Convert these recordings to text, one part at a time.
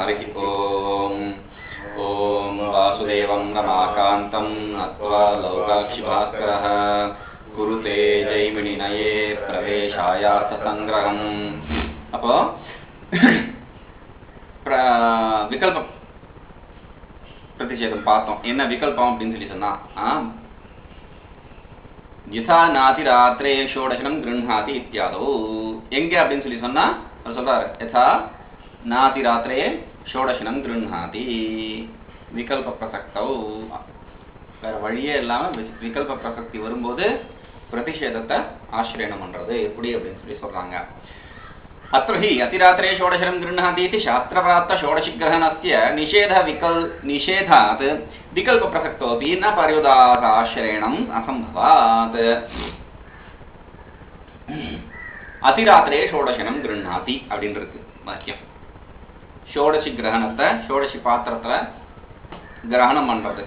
हरिः ओम् ॐ वासुदेवं रमाकान्तं नत्वा लौकाक्षिभास्करः कुरुते जैमिनिनये प्रवेशायार्थसङ्ग्रहम् அப்போ விகல்ப பிரதிஷேதம் பார்த்தோம். என்ன விகல்பம் அப்படின்னு சொல்லி சொன்னா, யதா நாதிராத்ரே ஷோடசனம் கிருஹாதி இத்தியாதோ. எங்க அப்படின்னு சொல்லி சொன்னா அவர் சொல்றாரு, யதா நாதிராத்ரே ஷோடசனம் கிருஹாதி விகல்ப பிரசக்தோ. வேற வழியே இல்லாம விகல்ப பிரசக்தி வரும்போது பிரதிஷேதத்தை ஆசிரியனம் பண்றது எப்படி அப்படின்னு சொல்லி சொல்றாங்க. अत्र हि अतिरात्रे षोडशनं गृह्णाति इति शास्त्रप्राप्त षोडशिग्रहणस्य निषेधात् विकल्पप्रसक्तोऽपि न पर्युदासाश्रयणम् असम्भवात्. अतिरात्रे षोडशनं गृह्णाति அப்படின்னு இருக்கு வாக்கியம். ஷோடசி கிரகணத்தை ஷோடசி பாத்திரத்துல கிரகணம் பண்றது.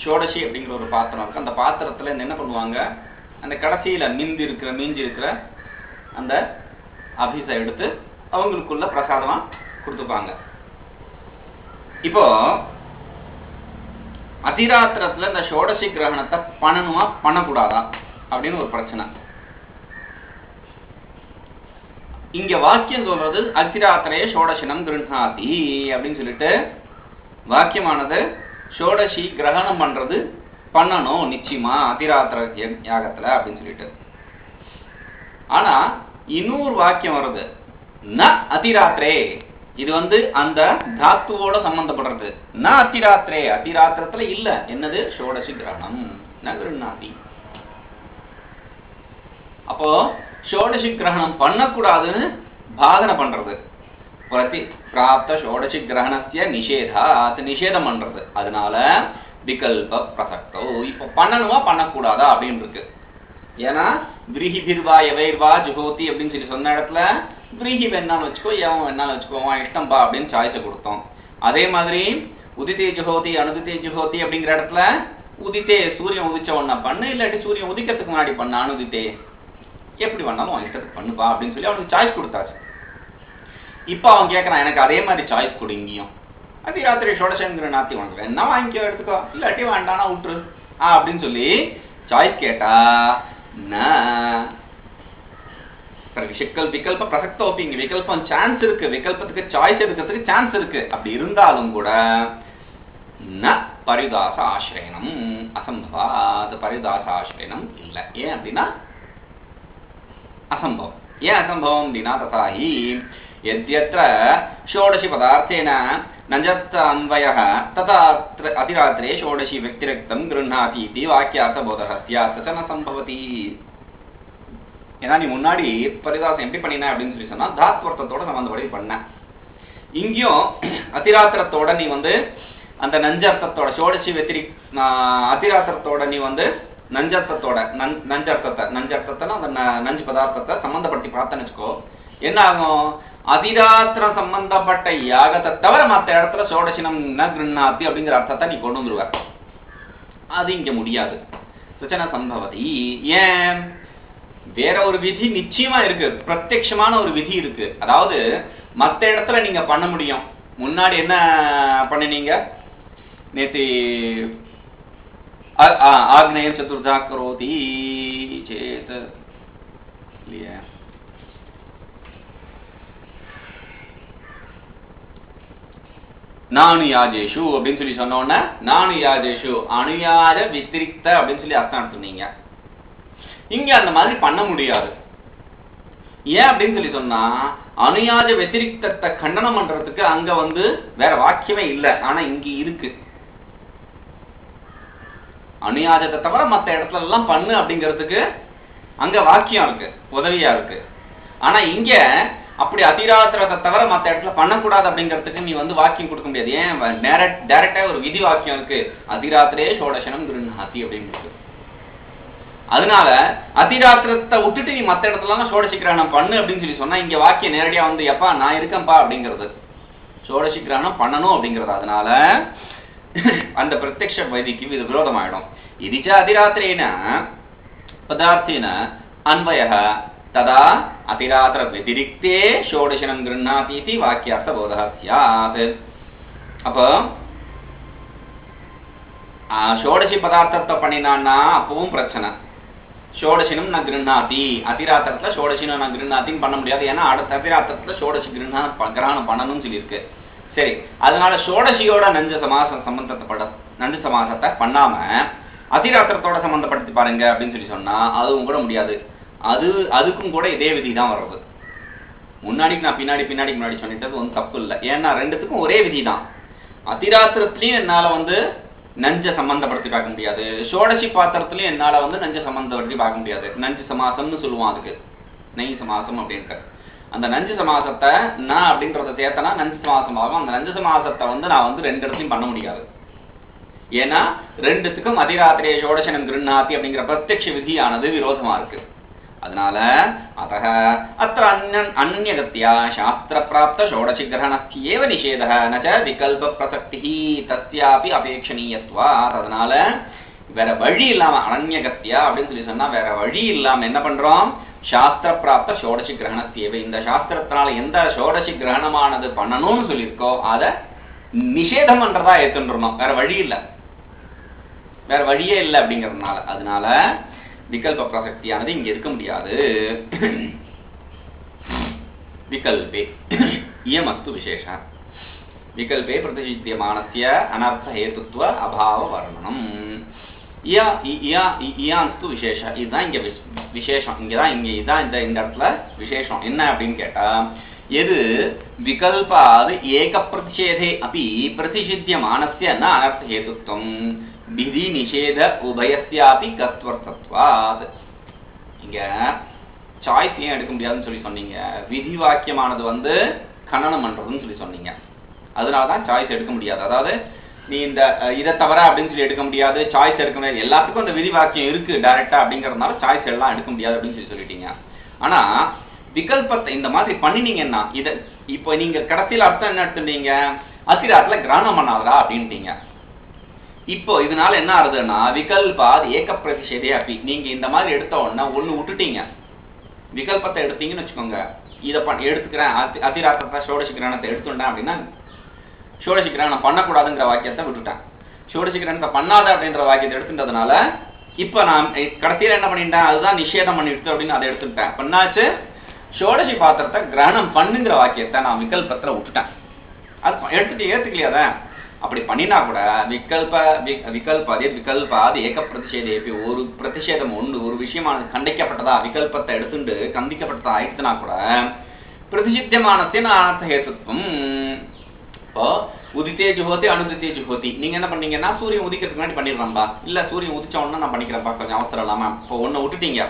ஷோடசி அப்படிங்கிற ஒரு பாத்திரம் இருக்கு. அந்த பாத்திரத்துல என்ன பண்ணுவாங்க, அந்த கடைசியில மிஞ்சி இருக்கிற அந்த அபிசை எடுத்து அவங்களுக்குள்ள பிரசாதமா கொடுத்துப்பாங்க. இப்போ அதிராத்திரத்துல இந்த ஷோடசி கிரகணத்தை பண்ணணுமா பண்ணக்கூடாதா அப்படின்னு ஒரு பிரச்சனை. இங்க வாக்கியம் சொல்றது அதிராத்திரே ஷோடசனம் கிருஹாதி அப்படின்னு சொல்லிட்டு வாக்கியமானது ஷோடசி கிரகணம் பண்றது பண்ணணும் நிச்சயமா அதிராத்திர யாகத்துல அப்படின்னு சொல்லிட்டு. ஆனா இன்னொரு வாக்கியம் வருது, ந அதிராத்திரே. இது அந்த தாத்துவோட சம்பந்தப்படுறது. ந அதிராத்திரே, அதிராத்திரத்துல இல்ல. என்னது? ஷோடசி கிரகணம் ந கிருஹாதி. அப்போ ஷோடசி கிரகணம் பண்ணக்கூடாதுன்னு பாதனை பண்றது. பிரதி பிராப்த ஷோடசி கிரகணத்திய நிஷேதாத், நிஷேதம் பண்றது. அதனால விகல்ப பிரசக்தோ. இப்போ பண்ணணுமா பண்ணக்கூடாதா அப்படின்னு இருக்கு. ஏன்னா விரீஹி பிர்வா எவைர்வா ஜுஹோதி அப்படின்னு சொல்லி சொன்ன இடத்துல விரீஹி வேணாலும் வச்சுக்கோ, எவன் வேணாலும் வச்சுக்கோவான், இஷ்டம்பா அப்படின்னு சாய்ஸை கொடுத்தோம். அதே மாதிரி உதித்தே ஜுஹோதி அனுதித்தே ஜுஹோதி அப்படிங்கிற இடத்துல உதித்தே சூரியன் உதிச்ச ஒன்னா பண்ணு, இல்லாட்டி சூரியன் உதிக்கிறதுக்கு முன்னாடி பண்ண அனுதித்தே, எப்படி பண்ணாலும் அவன் இஷ்டத்துக்கு பண்ணுப்பா அப்படின்னு சொல்லி அவனுக்கு சாய்ஸ் கொடுத்தாச்சு. இப்போ அவன் கேட்கறான், எனக்கு அதே மாதிரி சாய்ஸ் கொடு இங்கேயும். அது ராத்திரி ஷோடசங்கிற நாத்தி உனக்கு வேணா வாங்கிக்கோ, எடுத்துக்கோ, இல்லாட்டி வேண்டானா விட்டுரு அப்படின்னு சொல்லி சாய்ஸ் கேட்டா விகல்ப பிரசக்தோப்பி. இங்க விகல்பம் சான்ஸ் இருக்கு, விகல்பத்துக்கு சாய்ஸ் எடுக்கிறதுக்கு சான்ஸ் இருக்கு. அப்படி இருந்தாலும் கூட ந பரிதாச ஆசிரியனம் அசம்பவா. அது பரிதாச ஆசிரியனம் இல்லை. ஏன் அப்படின்னா அசம்பவம். ஏன் அசம்பவம் அப்படின்னா ததாஹி यद्यत्र षोडशी पदार्थेन नञ्जत् अन्वयः तथा अतिरात्रे षोडशी व्यतिरिक्तं गृह्णाति इति वाक्यार्थबोधः स्यात् च न सम्भवति. ஏன்னா நீ முன்னாடி பரிதாசம் எப்படி பண்ணின அப்படின்னு சொல்லி சொன்னா தாத்வர்த்தத்தோட சம்பந்தப்படி பண்ண. இங்கேயும் அதிராத்திரத்தோட நீ அந்த நஞ்சர்த்தத்தோட ஷோடசி அதிராத்திரத்தோட நீ நஞ்சர்த்தத்தோட நஞ்சர்த்தத்தை அந்த நஞ்சு பதார்த்தத்தை சம்பந்தப்படுத்தி பார்த்தேன்னு வச்சுக்கோ, என்ன ஆகும்? அதிராத்திரம் சம்பந்தப்பட்ட யாகத்தை தவிர மற்ற இடத்துல ஷோடசினம் ந கிருஹாதி அப்படிங்கிற அர்த்தத்தை நீ கொண்டு வந்துருவ. அது இங்க முடியாது. சுச்சன சம்பவதி. ஏன்? வேற ஒரு விதி நிச்சயமா இருக்கு, பிரத்யட்சமான ஒரு விதி இருக்கு. அதாவது மற்ற இடத்துல நீங்க பண்ண முடியும். முன்னாடி என்ன பண்ணினீங்க? நேத்து ஆக்னேயம் சதுர்தா கரோதி சேத் இல்லையா? நானுயாஜேஷு அப்படின்னு சொல்லி சொன்னோன்னா நானுயாஜேஷு அனுயாஜ வித்திரிக்த அப்படின்னு சொல்லி அர்த்தம் எடுத்துனீங்க. இங்க அந்த மாதிரி பண்ண முடியாது. ஏன் அப்படின்னு சொல்லி சொன்னா அனுயாஜ வெத்திரிக்தத்தை கண்டனம் பண்றதுக்கு அங்க வேற வாக்கியமே இல்லை. ஆனா இங்க இருக்கு. அனுயாஜத்தை தவிர மற்ற இடத்துல எல்லாம் பண்ணு அப்படிங்கிறதுக்கு அங்க வாக்கியம் இருக்கு, உதவியா இருக்கு. ஆனா இங்க அப்படி அதிராத்திரத்தை தவிர மற்ற இடத்துல பண்ணக்கூடாது அப்படிங்கிறதுக்கு நீ வாக்கியம் கொடுக்க முடியாது. ஏன்? டைரக்டா ஒரு விதி வாக்கியம் இருக்கு, அதிராத்திரே ஷோடசனம் கிருஹாதி அப்படின்னு. அதனால அதிராத்திரத்தை விட்டுட்டு நீ மற்ற இடத்துல ஷோடசி கிரகணம் பண்ணு அப்படின்னு சொல்லி சொன்னா இங்க வாக்கியம் நேரடியா எப்பா நான் இருக்கேன்ப்பா அப்படிங்கிறது, ஷோடசி கிரகணம் பண்ணணும் அப்படிங்கிறது. அதனால அந்த பிரத்யக்ஷ வைதிக்கு இது விரோதமாயிடும். இதுச்ச அதிராத்திரேன பதார்த்தேன அன்வயः तदा अतिरात्र व्यतिरिक्ते षोडशिनं गृह्णाति इति वाक्यार्थबोधः स्यात्. அப்போ ஷோடசி பதார்த்தத்தை பண்ணினான்னா அப்பவும் பிரச்சனை. ஷோடசினும் நான் கிருண்ணாதி, அதிராத்திரத்துல ஷோடசினும் நான் கிருண்ணாத்தின்னு பண்ண முடியாது. ஏன்னா அடுத்த அதிராத்திரத்துல ஷோடசி கிரகணம் பண்ணணும்னு சொல்லியிருக்கு. சரி, அதனால ஷோடசியோட நஞ்ச சமாசத்தை பண்ணாம அதிராத்திரத்தோட சம்பந்தப்படுத்தி பாருங்க அப்படின்னு சொன்னா அதுவும் கூட முடியாது. அதுக்கும் கூட இதே விதி தான் வர்றது. முன்னாடிக்கு நான் பின்னாடி சொல்லிட்டது ஒன்றும் தப்பு இல்லை. ஏன்னா ரெண்டுத்துக்கும் ஒரே விதி தான். அதிராத்திரத்திலையும் என்னால நஞ்ச சம்பந்தப்படுத்தி பார்க்க முடியாது, ஷோடசி பாத்திரத்திலையும் என்னால நஞ்ச சம்பந்தப்படுத்தி பார்க்க முடியாது. நஞ்சு சமாசம்னு சொல்லுவோம், அதுக்கு நெய் சமாசம் அப்படின்ட்டு. அந்த நஞ்சு சமாசத்தை நான் அப்படின்றத சேர்த்தனா நஞ்சு சமாசம் ஆகும். அந்த நஞ்சு சமாசத்தை நான் ரெண்டு இடத்துலையும் பண்ண முடியாது. ஏன்னா ரெண்டுத்துக்கும் அதிராத்திரே ஷோடசனம் கிருண்ணாதி அப்படிங்கிற பிரத்யக்ஷ விதியானது விரோதமா இருக்கு. அதனால அத்தக அத்திர அன்யகத்யா சாஸ்திர பிராப்த ஷோடசி கிரகணஸ்யேவ நிஷேதः ந ச விகல்ப பிரசக்திஹி தஸ்யாபி அபேக்ஷணீயத்வாத். அதனால வேற வழி இல்லாம அனன்யகத்யா அப்படின்னு சொன்னா வேற வழி இல்லாம என்ன பண்றோம், சாஸ்திர பிராப்த ஷோடசி கிரகணஸ்யேவ, இந்த சாஸ்திரத்தினால எந்த ஷோடசி கிரகணமானது பண்ணணும்னு சொல்லியிருக்கோ அதை நிஷேதம் பண்றதா ஏத்துன்றோம். வேற வழி இல்லை, வேற வழியே இல்லை அப்படிங்கிறதுனால. அதனால விகல்ப பிரசக்தியானது இங்க இருக்க முடியாது. விகல்பே இயமஸ்து விசேஷ விகல்பே பிரதிசித்தியமானஸ்ய அனர்த்த ஹேதுத்வ அபாவ வர்ணனம். இயான்ஸ்து விசேஷ, இதுதான் இங்க விசேஷம். இதான் இந்த இடத்துல விசேஷம் என்ன அப்படின்னு கேட்டா, எது விகல்பாத் ஏக பிரதிஷேதே அப்படி பிரதிசித்தியமானஸ்ய ந அனர்த்த ஹேதுத்வம் விதி நிஷேத உபயஸ்யாபி கத்வர்த்தத்வாத். இங்க சாய்ஸ் ஏன் எடுக்க முடியாதுன்னு சொல்லி சொன்னீங்க, விதி வாக்கியமானது கணனம் பண்றதுன்னு சொல்லி சொன்னீங்க. அதனாலதான் சாய்ஸ் எடுக்க முடியாது. அதாவது நீ இந்த இதை தவிர அப்படின்னு சொல்லி எடுக்க முடியாது, சாய்ஸ் எடுக்க முடியாது. எல்லாத்துக்கும் அந்த விதி வாக்கியம் இருக்கு டைரக்டா அப்படிங்கறதுனால சாய்ஸ் எல்லாம் எடுக்க முடியாது அப்படின்னு சொல்லிட்டீங்க. ஆனா விகல்பத்தை இந்த மாதிரி பண்ணினீங்கன்னா இதை இப்போ நீங்க கடைசியில் அர்த்தம் என்ன எடுத்துட்டீங்க, அதிராத்துல கிரகணம் பண்ணாதா அப்படின்ட்டீங்க. இப்போ இதனால என்ன ஆகுதுன்னா விகல்பாத் ஏக பிரதிஷேதே அப்படி நீங்க இந்த மாதிரி எடுத்த உடனே ஒண்ணு விட்டுட்டீங்க. விகல்பத்தை எடுத்தீங்கன்னு வச்சுக்கோங்க, இதை எடுத்துக்கிறேன் அதிராத்திரத்தை ஷோடசி கிரகணத்தை எடுத்துட்டேன் அப்படின்னா ஷோடசி கிரகணம் பண்ணக்கூடாதுங்கிற வாக்கியத்தை விட்டுட்டேன். ஷோடசி கிரகணத்தை பண்ணாத அப்படின்ற வாக்கியத்தை எடுத்துட்டதுனால இப்ப நான் கடைசியில என்ன பண்ணிட்டேன், அதுதான் நிஷேதம் பண்ணிட்டு அப்படின்னு அதை எடுத்துட்டேன். பண்ணாச்சு ஷோடசி பாத்திரத்தை கிரகணம் பண்ணுங்கிற வாக்கியத்தை நான் விகல்பத்துல விட்டுட்டேன். அது எடுத்துட்டு ஏத்துக்கலையாத. அப்படி பண்ணினா கூட விகல்பாதி ஏக பிரதிஷேதே ஒரு பிரதிஷேதம் ஒரு விஷயமானது கண்டிக்கப்பட்டதா விகல்பத்தை எடுத்துட்டு கண்டிக்கப்பட்டதா ஆயிடுச்சுனா கூட பிரதிசித்தியமானத்தின் அனர்த்த ஹேதுத்வம். இப்போ உதித்தே ஜுஹோதி அனுதித்தே ஜுஹோதி நீங்க என்ன பண்ணீங்கன்னா சூரியன் உதிக்கிறதுக்கு முன்னாடி பண்ணிடுறாம்பா, இல்ல சூரியன் உதிச்ச உடனே நான் பண்ணிக்கிறேன்ப்பா கொஞ்சம் அவசரம் இல்லாம. இப்போ ஒன்னு விட்டுட்டீங்க,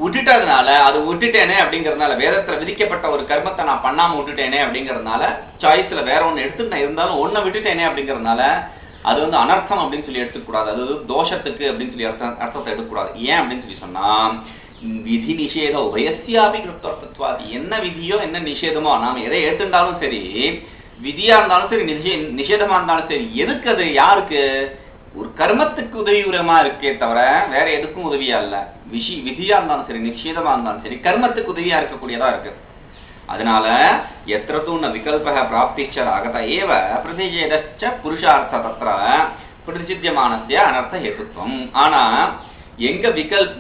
விட்டுட்டதுனால அது விட்டுட்டேனே அப்படிங்கறதுனால வேதத்துல விதிக்கப்பட்ட ஒரு கர்மத்தை நான் பண்ணாம விட்டுட்டேனே அப்படிங்கறதுனால சாய்ஸ்ல வேற ஒண்ணு எடுத்துட்டு இருந்தாலும் ஒன்ன விட்டுட்டேனே அப்படிங்கறதுனால அது அனர்த்தம் அப்படின்னு சொல்லி எடுத்துக்கூடாது, அது தோஷத்துக்கு அப்படின்னு சொல்லி அர்த்தத்தை எடுக்கக்கூடாது. ஏன் அப்படின்னு சொல்லி சொன்னா விதி நிஷேத உபயஸ்யாபி கிருத்வத்வாதி, என்ன விதியோ என்ன நிஷேதமோ நாம எதை எடுத்துட்டாலும் சரி, விதியா இருந்தாலும் சரி நிஷேதமா இருந்தாலும் சரி, எதுக்கு அது யாருக்கு ஒரு கர்மத்துக்கு உதவிகரமா இருக்கே தவிர வேற எதுக்கும் உதவியா இல்ல. விதியா இருந்தாலும் சரி நிஷேதமா இருந்தாலும் சரி கர்மத்துக்கு உதவியா இருக்கக்கூடியதா இருக்கு. அதனால எத்திரத்தூன விகல்பக பிராப்திச்ச ஆகத ஏவ பிரதிஷேதச்ச புருஷார்த்த தத்ர பிரதிசித்தியமானஸ்ய அனர்த்த ஹேதுத்வம். ஆனா எங்க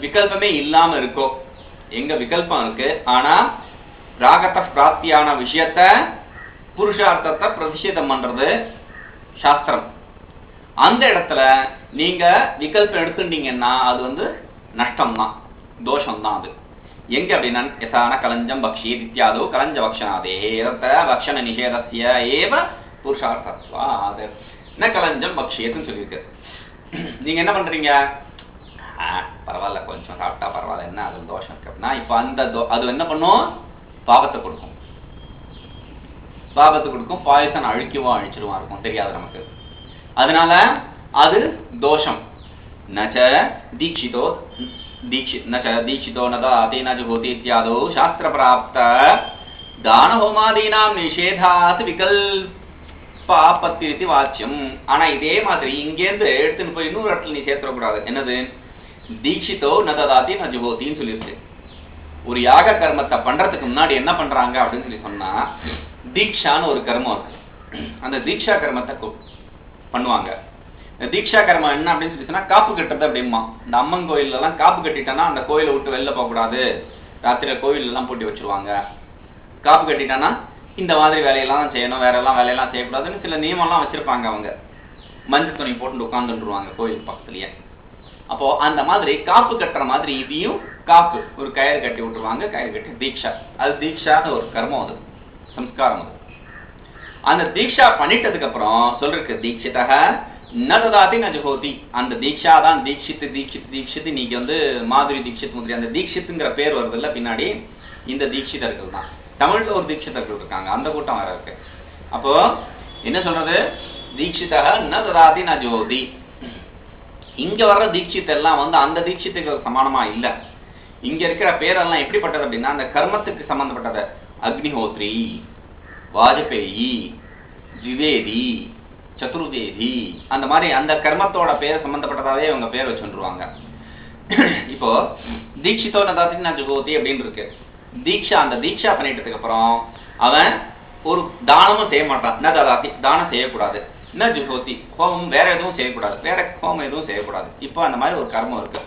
விகல்பமே இல்லாம இருக்கோ, எங்க விகல்பம் இருக்கு ஆனா ராகத பிராப்தியான விஷயத்த புருஷார்த்தத்தை பிரதிஷேதம் பண்றது சாஸ்திரம், அந்த இடத்துல நீங்க விகல்பம் எடுத்துட்டீங்கன்னா அது நஷ்டம் தான், தோஷம் தான். அது எங்க அப்படின்னா யசான கலஞ்சம் பக்ஷி இத்தியாதோ கலஞ்ச பக்ஷனாதே பக்ஷண நிஷேதஸ்ய ஏவ புருஷார்த்தத்வாத் ந கலஞ்சம் பக்ஷியத்துன்னு சொல்லியிருக்கு. நீங்க என்ன பண்றீங்க, பரவாயில்ல கொஞ்சம் சாப்பிட்டா பரவாயில்ல என்ன அது தோஷம் இருக்கு அப்படின்னா இப்ப அது என்ன பண்ணும், பாவத்தை கொடுக்கும், பாயசம் அழிக்குவோம் அழிச்சிருவா இருக்கும் தெரியாது நமக்கு. அதனால அது தோஷம். நச்ச தீட்சிதோ நதாதி ந ஜுஹோதி இத்யாதோ சாஸ்திர பிராப்த தான ஹோமாதீனாம் நிஷேதாத் விகல்பாபத்தி வாச்சியம். ஆனா இதே மாதிரி இங்கேருந்து எடுத்துன்னு போய் இன்னொரு இடத்துல நீ சேர்த்துடக்கூடாது. என்னது தீட்சிதோ நதாதி ந ஜுஹோத்தின்னு சொல்லியிருக்கு. ஒரு யாக கர்மத்தை பண்றதுக்கு முன்னாடி என்ன பண்றாங்க அப்படின்னு சொல்லி சொன்னா தீக்ஷான்னு ஒரு கர்மம் இருக்கு. அந்த தீக்ஷா கர்மத்தை பண்ணுவாங்க. தீக்ஷா கர்மம் என்ன அப்படின்னு சொல்லி சொன்னா காப்பு கட்டுறது அப்படிமா. இந்த அம்மன் கோயில்ல எல்லாம் காப்பு கட்டிட்டானா அந்த கோயிலை விட்டு வெளில போக கூடாது, ராத்திரில கோயில் எல்லாம் பூட்டி வச்சிருவாங்க. காப்பு கட்டிட்டானா இந்த மாதிரி வேலையெல்லாம் செய்யணும், வேற எல்லாம் வேலையெல்லாம் செய்யக்கூடாதுன்னு சில நியமம்லாம் வச்சிருப்பாங்க. அவங்க மஞ்சள் துணி போட்டு உட்கார்ந்துருவாங்க கோயில் பக்கத்துலயே. அப்போ அந்த மாதிரி காப்பு கட்டுற மாதிரி இதையும் காப்பு ஒரு கயிறு கட்டி விட்டுருவாங்க. கயிறு கட்டி தீக்ஷா, அது தீக்ஷான்னு ஒரு கர்மம், அது சம்ஸ்காரம். அது அந்த தீக்ஷா பண்ணிட்டதுக்கு அப்புறம் சொல்றதுக்கு தீட்சிதக நததாதி நஜஹோதி. அந்த தீக்ஷா தான் தீட்சித்து தீட்சித்து தீட்சித்து நீங்க வந்து மாதுரி தீட்சித் முதலி அந்த தீட்சித்துங்கிற பேர் வருது இல்ல பின்னாடி, இந்த தீட்சிதர்கள் தான். தமிழ்ல ஒரு தீட்சிதர்கள் இருக்காங்க, அந்த கூட்டம் வேற இருக்கு. அப்போ என்ன சொல்றது, தீட்சிதக நததாதி நஜஹோதி. இங்க வர்ற தீட்சித் எல்லாம் வந்து அந்த தீட்சித்துக்கு சமானமா இல்ல. இங்க இருக்கிற பேரெல்லாம் எப்படிப்பட்டது அப்படின்னா அந்த கர்மத்துக்கு சம்பந்தப்பட்டது. அக்னிஹோத்ரி, வாஜபேயி, திவேதி, சதுர்வேதி, அந்த மாதிரி அந்த கர்மத்தோட பேர் சம்பந்தப்பட்டதாவே இவங்க பேர் வச்சுருவாங்க. இப்போ தீட்சிதோ நதாதி நஜஹோதி அப்படின்னு இருக்கு. தீட்சா, அந்த தீட்சா பண்ணிட்டதுக்கு அப்புறம் அவன் ஒரு தானமும் செய்ய மாட்டான். நதாதி தானம் செய்யக்கூடாது. ந ஜுஹோதி ஹோமம் வேற எதுவும் செய்யக்கூடாது, வேற ஹோமம் எதுவும் செய்யக்கூடாது. இப்போ அந்த மாதிரி ஒரு கர்மம் இருக்கு.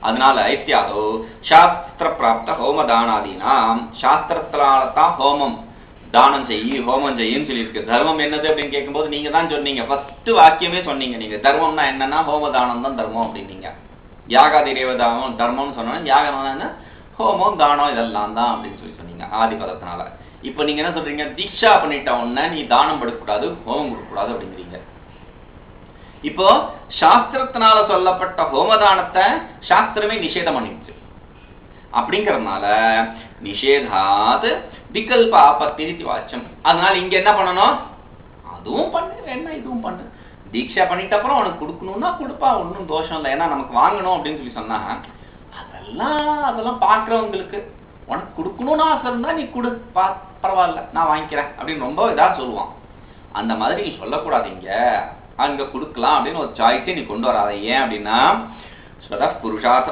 அதனால இத்தியாதோ சாஸ்திர பிராப்த ஹோம தானாதீனாம், சாஸ்திரத்தால்தான் ஹோமம் தானம் செய்யி ஹோமம் செய்யும் சொல்லியிருக்கு. தர்மம் என்னது அப்படின்னு கேட்கும்போது நீங்க தான் சொன்னீங்க, ஃபர்ஸ்ட் வாக்கியமே சொன்னீங்க நீங்க. தர்மம்னா என்னன்னா ஹோம தானம் தான் தர்மம் அப்படின்னீங்க. யாகாதி தேவதானம் தர்மம்னு சொன்னா யாகம் என்ன, ஹோமம் தானம் இதெல்லாம் தான் அப்படின்னு சொல்லி சொன்னீங்க ஆதி பதத்தினால. இப்ப நீங்க என்ன சொல்றீங்க, தீட்சா பண்ணிட்ட உடனே நீ தானம் படுக்கக்கூடாது, ஹோமம் கொடுக்கக்கூடாது அப்படிங்கிறீங்க. இப்போ சாஸ்திரத்தினால சொல்லப்பட்ட ஹோமதானத்தை சாஸ்திரமே நிஷேதம் பண்ணிடுச்சு. அப்படிங்கறதுனால நிஷேதாத் விகல்ப ஆபத்தி வாச்சம். அதனால இங்க என்ன பண்ணணும், அதுவும் பண்ணு என்ன இதுவும் பண்ணு. தீட்சா பண்ணிட்ட அப்புறம் உனக்கு கொடுக்கணும்னா கொடுப்பா, ஒன்றும் தோஷம் இல்லை. ஏன்னா நமக்கு வாங்கணும் அப்படின்னு சொல்லி சொன்னா அதெல்லாம் பாக்குறவங்களுக்கு உனக்கு கொடுக்கணும்னு ஆசை இருந்தா நீ கொடு, பரவாயில்ல நான் வாங்கிக்கிறேன் அப்படின்னு ரொம்ப இதா சொல்லுவான். அந்த மாதிரி நீ சொல்லக்கூடாது. இங்க அங்க கொடுக்கலாம் அப்படின்னு ஒரு சாய்ஸே நீ கொண்டு வராத. ஏன் அப்படின்னா புருஷார்த்த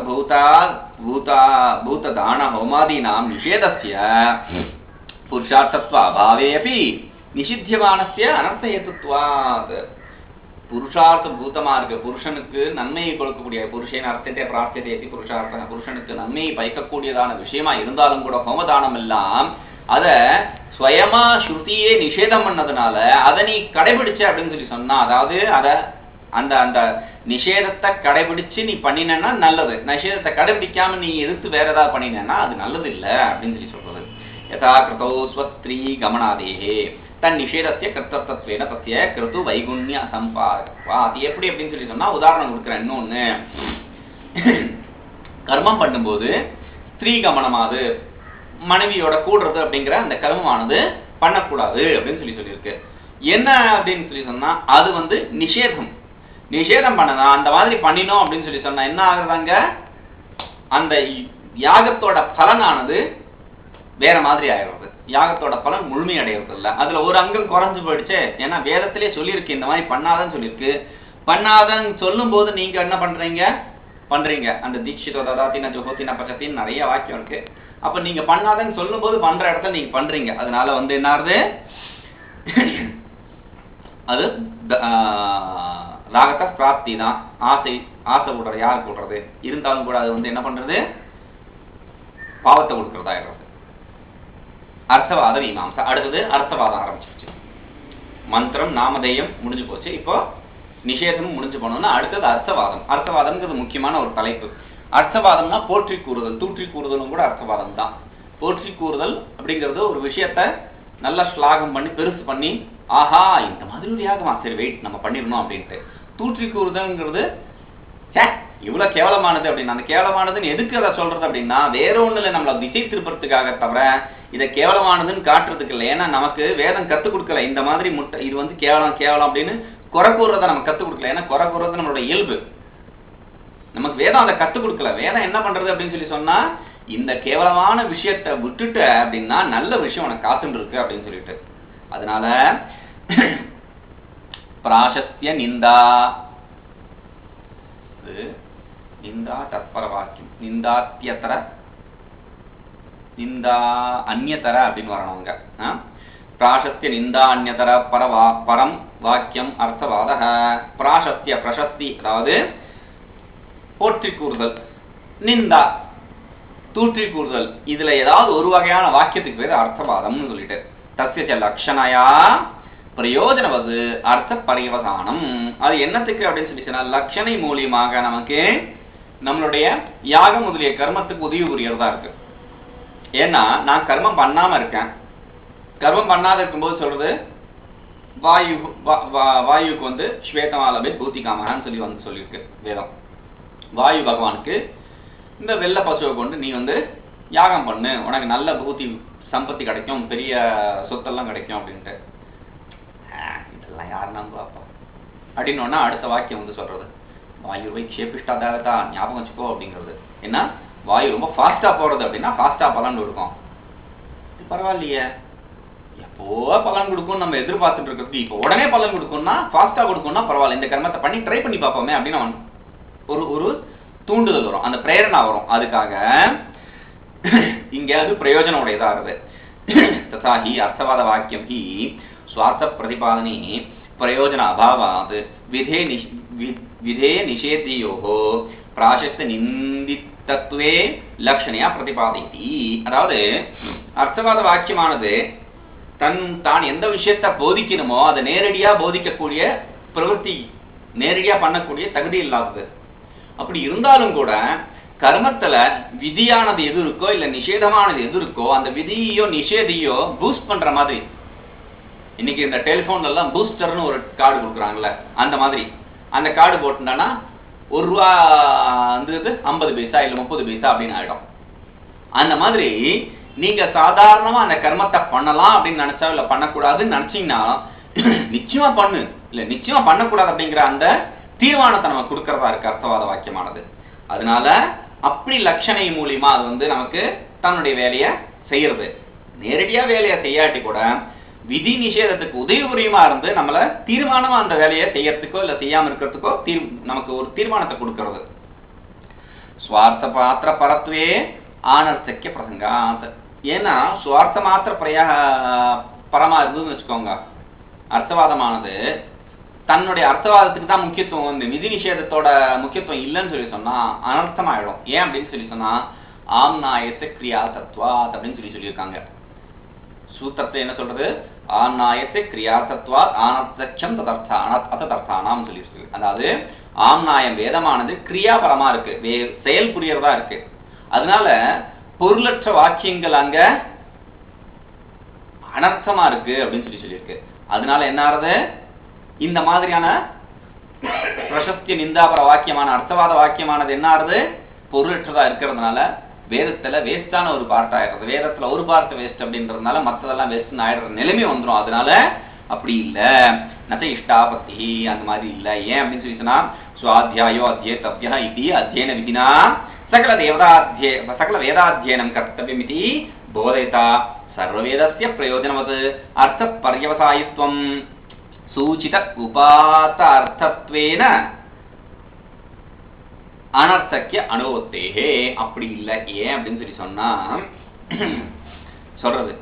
பூத தான ஹோமாதீனாம் நிஷேதஸ்ய புருஷார்த்தத்வ அபாவே அபி நிஷித்தியமானஸ்ய அனர்த்த ஹேதுத்வாத். புருஷார்த்த பூதமா இருக்கு, புருஷனுக்கு நன்மையை கொடுக்கக்கூடிய, புருஷன் அர்த்தத்தை பிரார்த்தியத்தை புருஷார்த்த, புருஷனுக்கு நன்மையை பயக்கக்கூடியதான விஷயமா இருந்தாலும் கூட ஹோமதானம் எல்லாம் அத ஸ்வயமா ஸ்ருதியே நிஷேதம் பண்ணதுனால அதை நீ கடைபிடிச்ச அப்படின்னு சொல்லி சொன்னா, அதாவது அத அந்த அந்த நிஷேதத்தை கடைபிடிச்சு நீ பண்ணினா நல்லது. நிஷேதத்தை கடைபிடிக்காம நீ எதிர்த்து வேற ஏதாவது பண்ணினா அது நல்லது இல்லை அப்படின்னு சொல்லி சொல்றது. யதா கிருதோ ஸ்வஸ்திரீ கமனாதேஹே தன் நிஷேதத்திய கிருத்தத்வேன தத்திய கிருத்து வைகுண்ய சம்பாதா. அது எப்படி அப்படின்னு சொல்லி சொன்னா உதாரணம் கொடுக்குறேன். இன்னொன்னு, கர்மம் பண்ணும்போது ஸ்திரீ கமனமாது மனைவியோட கூடுறது அப்படிங்கிற அந்த கர்மமானது பண்ணக்கூடாது அப்படின்னு சொல்லி சொல்லியிருக்கு. என்ன அப்படின்னு சொல்லி சொன்னா அது வந்து நிஷேதம். நிஷேதம் பண்ணனா அந்த மாதிரி பண்ணினோம் அப்படின்னு சொல்லி சொன்னா என்ன ஆகுறாங்க, அந்த யாகத்தோட பலனானது வேற மாதிரி ஆயிடுறது. யாகத்தோட பலன் முழுமை அடையிறது இல்லை. அதுல ஒரு அங்கம் குறைஞ்சு போயிடுச்சு. ஏன்னா வேதத்திலே சொல்லியிருக்கு இந்த மாதிரி பண்ணாதன்னு சொல்லியிருக்கு. பண்ணாதன்னு சொல்லும் போது நீங்க என்ன பண்றீங்க அந்த தீட்சிதோ ததாத்தின ஜோதின பச்சத்தின்னு நிறைய வாக்கியம் இருக்கு. அப்ப நீங்க பண்ணாதன்னு சொல்லும் போது பண்ற இடத்துல நீங்க பண்றீங்க. அதனால வந்து என்ன ஆகுது, அது ராகத்த பிராப்தி தான். ஆசை விடுறது யாருக்கு விடுறது இருந்தாலும் கூட அது வந்து என்ன பண்றது, பாவத்தை கொடுக்கறதாயிடுறது. அர்த்தவாத மீமாம்சா. அடுத்தது அர்த்தவாதம் ஆரம்பிச்சிருச்சு. மந்திரம் நாமதேயம் முடிஞ்சு போச்சு. இப்போ நிஷேதமும் முடிஞ்சு போனோம்னா அடுத்தது அர்த்தவாதம். அர்த்தவாதம்ங்கிறது முக்கியமான ஒரு தலைப்பு. அர்த்தவாதம்னா போற்றி கூறுதல், தூற்றி கூறுதலும் கூட அர்த்தவாதம் தான். போற்றி கூறுதல் அப்படிங்கிறது ஒரு விஷயத்த நல்லா ஸ்லாகம் பண்ணி பெருசு பண்ணி ஆஹா இந்த மாதிரி ஒரு யாகமா, சரி வெயிட் நம்ம பண்ணிடணும் அப்படின்ட்டு. தூற்றி கூறுதல்ங்கிறது இவ்வளவு கேவலமானது அப்படின்னு, அந்த கேவலமானதுன்னு எதுக்கு அதை சொல்றது அப்படின்னா வேற ஒண்ணு இல்லை, நம்மளை திசை திருப்பறதுக்காக தவிர இதை கேவலமானதுன்னு காட்டுறதுக்கு இல்லை. ஏன்னா நமக்கு வேதம் கத்துக் கொடுக்கல இந்த மாதிரி முட்டை இது வந்து கேவலம் கேவலம் அப்படின்னு குறை கூறுறதை நம்ம கத்துக் கொடுக்கல. ஏன்னா குறை கூறுறது நம்மளோட இயல்பு. நமக்கு வேதம் அதை கத்துக் கொடுக்கல. வேதம் என்ன பண்றது அப்படின்னு சொல்லி சொன்னா இந்த கேவலமான விஷயத்தை விட்டுட்டு அப்படின்னா நல்ல விஷயம் உனக்கு காத்துட்டு இருக்கு அப்படின்னு சொல்லிட்டு. அதனால பிராசஸ்திய நிந்தா, நிந்தா தற்பர வாக்கியம், நிந்தாத்தியத்தர நிந்தா அந்நியதர அப்படின்னு வரணுங்க. பிராசஸ்திய நிந்தா அந்நியதர பரம் வாக்கியம் அர்த்தவாத. பிராசஸ்திய பிரசஸ்தி அதாவது போற்றி கூறுதல், நிந்தா தூற்றி கூறுதல், இதுல ஏதாவது ஒரு வகையான வாக்கியத்துக்கு பேர் அர்த்தவாதம்னு சொல்லிட்டு தஸ்ய லட்சணையா பிரயோஜனவது அர்த்த பரிவசானம். அது என்னத்துக்கு அப்படின்னு சொல்லி சொன்னா லட்சணை மூலியமாக நமக்கு நம்மளுடைய யாகம் முதலிய கர்மத்துக்கு உதவி புரியறதா இருக்கு. ஏன்னா நான் கர்மம் பண்ணாம இருக்கேன், கர்மம் பண்ணாத இருக்கும்போது சொல்றது வாயுக்கு வந்து ஸ்வேதமாலபே பூத்திகாமகான்னு சொல்லி வந்து சொல்லியிருக்கு வேதம். வாயு பகவானுக்கு இந்த வெள்ளை பசுவை கொண்டு நீ வந்து யாகம் பண்ணு, உனக்கு நல்ல பூத்தி சம்பத்தி கிடைக்கும், பெரிய சொத்தெல்லாம் கிடைக்கும் அப்படின்ட்டு. இதெல்லாம் யார் நம்புவாப்பா அப்படின்னு அடுத்த வாக்கியம் வந்து சொல்றது வாயுவை க்ஷேபிஷ்டா தேவதா, ஞாபகம் வச்சுக்கோ அப்படிங்கிறது. ஏன்னா வாயு ரொம்ப ஃபாஸ்டா போறது அப்படின்னா ஃபாஸ்டா பலன் கொடுக்கும். பரவாயில்லையே, எப்போ பலன் கொடுக்கும் நம்ம எதிர்பார்த்துட்டு இருக்கிறது இப்போ உடனே பலன் கொடுக்கும்னா ஃபாஸ்டா கொடுக்கும்னா பரவாயில்ல, இந்த கர்மத்தை பண்ணி ட்ரை பண்ணி பார்ப்போமே அப்படின்னு ஒரு தூண்டுதல் வரும், அந்த பிரேரணா வரும். அதுக்காக இங்க அது பிரயோஜனம் உடையதா இருக்குது. ததாஹி அர்த்தவாத வாக்கியம் ஹி ஸ்வார்த்த பிரதிபாதனே பிரயோஜன அபாவாத் விதே நிஷேதியோஹோ பிராசஸ்த நிந்தித்தத்துவே லட்சணையா பிரதிபாதித்தி. அதாவது அர்த்தவாத வாக்கியமானது தான் எந்த விஷயத்தை போதிக்கணுமோ அதை நேரடியா போதிக்கக்கூடிய பிரவൃத்தி, நேரடியா பண்ணக்கூடிய தகுதி இல்லாதது. அப்படி இருந்தாலும் கூட கர்மத்துல விதியானது எது இருக்கோ இல்ல நிஷேதமானது எது இருக்கோ அந்த விதியோ நிஷேதியோ பூஸ்ட் பண்ற மாதிரி. இன்னைக்கு இந்த டெலிபோன்ல எல்லாம் பூஸ்டர்னு ஒரு கார்டு கொடுக்குறாங்கல்ல, அந்த மாதிரி அந்த கார்டு போட்டுனா ₹1 வந்து 50 பைசா இல்ல 30 பைசா அப்படின்னு ஆயிடும். அந்த மாதிரி நீங்க சாதாரணமா அந்த கர்மத்தை பண்ணலாம் அப்படின்னு நினைச்சா இல்ல பண்ணக்கூடாதுன்னு நினைச்சீங்கன்னா நிச்சயமா பண்ணு, இல்ல நிச்சயமா பண்ணக்கூடாது அப்படிங்கிற அந்த தீர்மானத்தை நம்ம கொடுக்கறதா இருக்கு அர்த்தவாத வாக்கியமானது. அதனால அப்படி லட்சணை மூலியமா அது வந்து நமக்கு தன்னுடைய வேலையை செய்யறது. நேரடியா வேலையை செய்யாட்டி கூட விதி நிஷேதத்துக்கு உதவி புரியுமா இருந்து நம்மள தீர்மானமா அந்த வேலையை செய்யறதுக்கோ இல்ல செய்யாம இருக்கிறதுக்கோ நமக்கு ஒரு தீர்மானத்தை கொடுக்கறது. சுவார்த்த பாத்திர பரத்வே ஆனர்த்தக்கிய பிரசங்காத். ஏன்னா சுவார்த்த மாத்திர பரமா இருந்ததுன்னு வச்சுக்கோங்க, அர்த்தவாதமானது தன்னுடைய அர்த்தவாதத்துக்கு தான் முக்கியத்துவம் வந்து விதி நிஷேதத்தோட முக்கியத்துவம் இல்லைன்னு சொல்லி சொன்னா அனர்த்தமாயிடும். ஏன் அப்படின்னு சொல்லி சொன்னா ஆம்நாயத்தை கிரியா தத்துவாத் அப்படின்னு சொல்லியிருக்காங்க. சூத்திரத்தை என்ன சொல்றது, ஆம்நாயத்தை கிரியா தத்துவாத் ஆனர்த்தம் ததர்த்தானாம் சொல்லியிருக்கு. அதாவது ஆம்நாயம் வேதமானது கிரியாபரமா இருக்கு, செயல் புரியறதா இருக்கு. அதனால பொருளற்ற வாக்கியங்கள் அங்க அனர்த்தமா இருக்கு அப்படின்னு சொல்லியிருக்கு. அதனால என்ன ஆறுது, இந்த மாதிரியான பிரசஸ்திய நிந்தாபர வாக்கியமான அர்த்தவாத வாக்கியமானது என்ன ஆறுது, பொருளற்றதா இருக்கிறதுனால வேதத்துல வேஸ்டான ஒரு பார்ட் ஆயிடுறது. வேதத்துல ஒரு பார்ட் வேஸ்ட் அப்படின்றதுனால மற்றதெல்லாம் வேஸ்ட் ஆயிடுற நிலைமை வந்துடும். அதனால அப்படி இல்ல, நத இஷ்டாபத்தி அந்த மாதிரி இல்ல. ஏன் அப்படின்னு சொல்லிச்சுன்னா சுவாத்தியாயோ அத்தியேதவ்யா இதி அத்தியன விதினா சகல வேதாத்தியனம் கர்த்தவியம் இதி போதயதா சர்வவேதஸ்ய பிரயோஜனவத் அர்த்த பர்யவசாயித்வம் சூச்சித உபாத்த அர்த்தத்வேன அனர்த்தக்கிய அனுபவத்தேகே. அப்படி இல்லை. ஏன் அப்படின்னு சொல்லி சொன்னா சொல்றது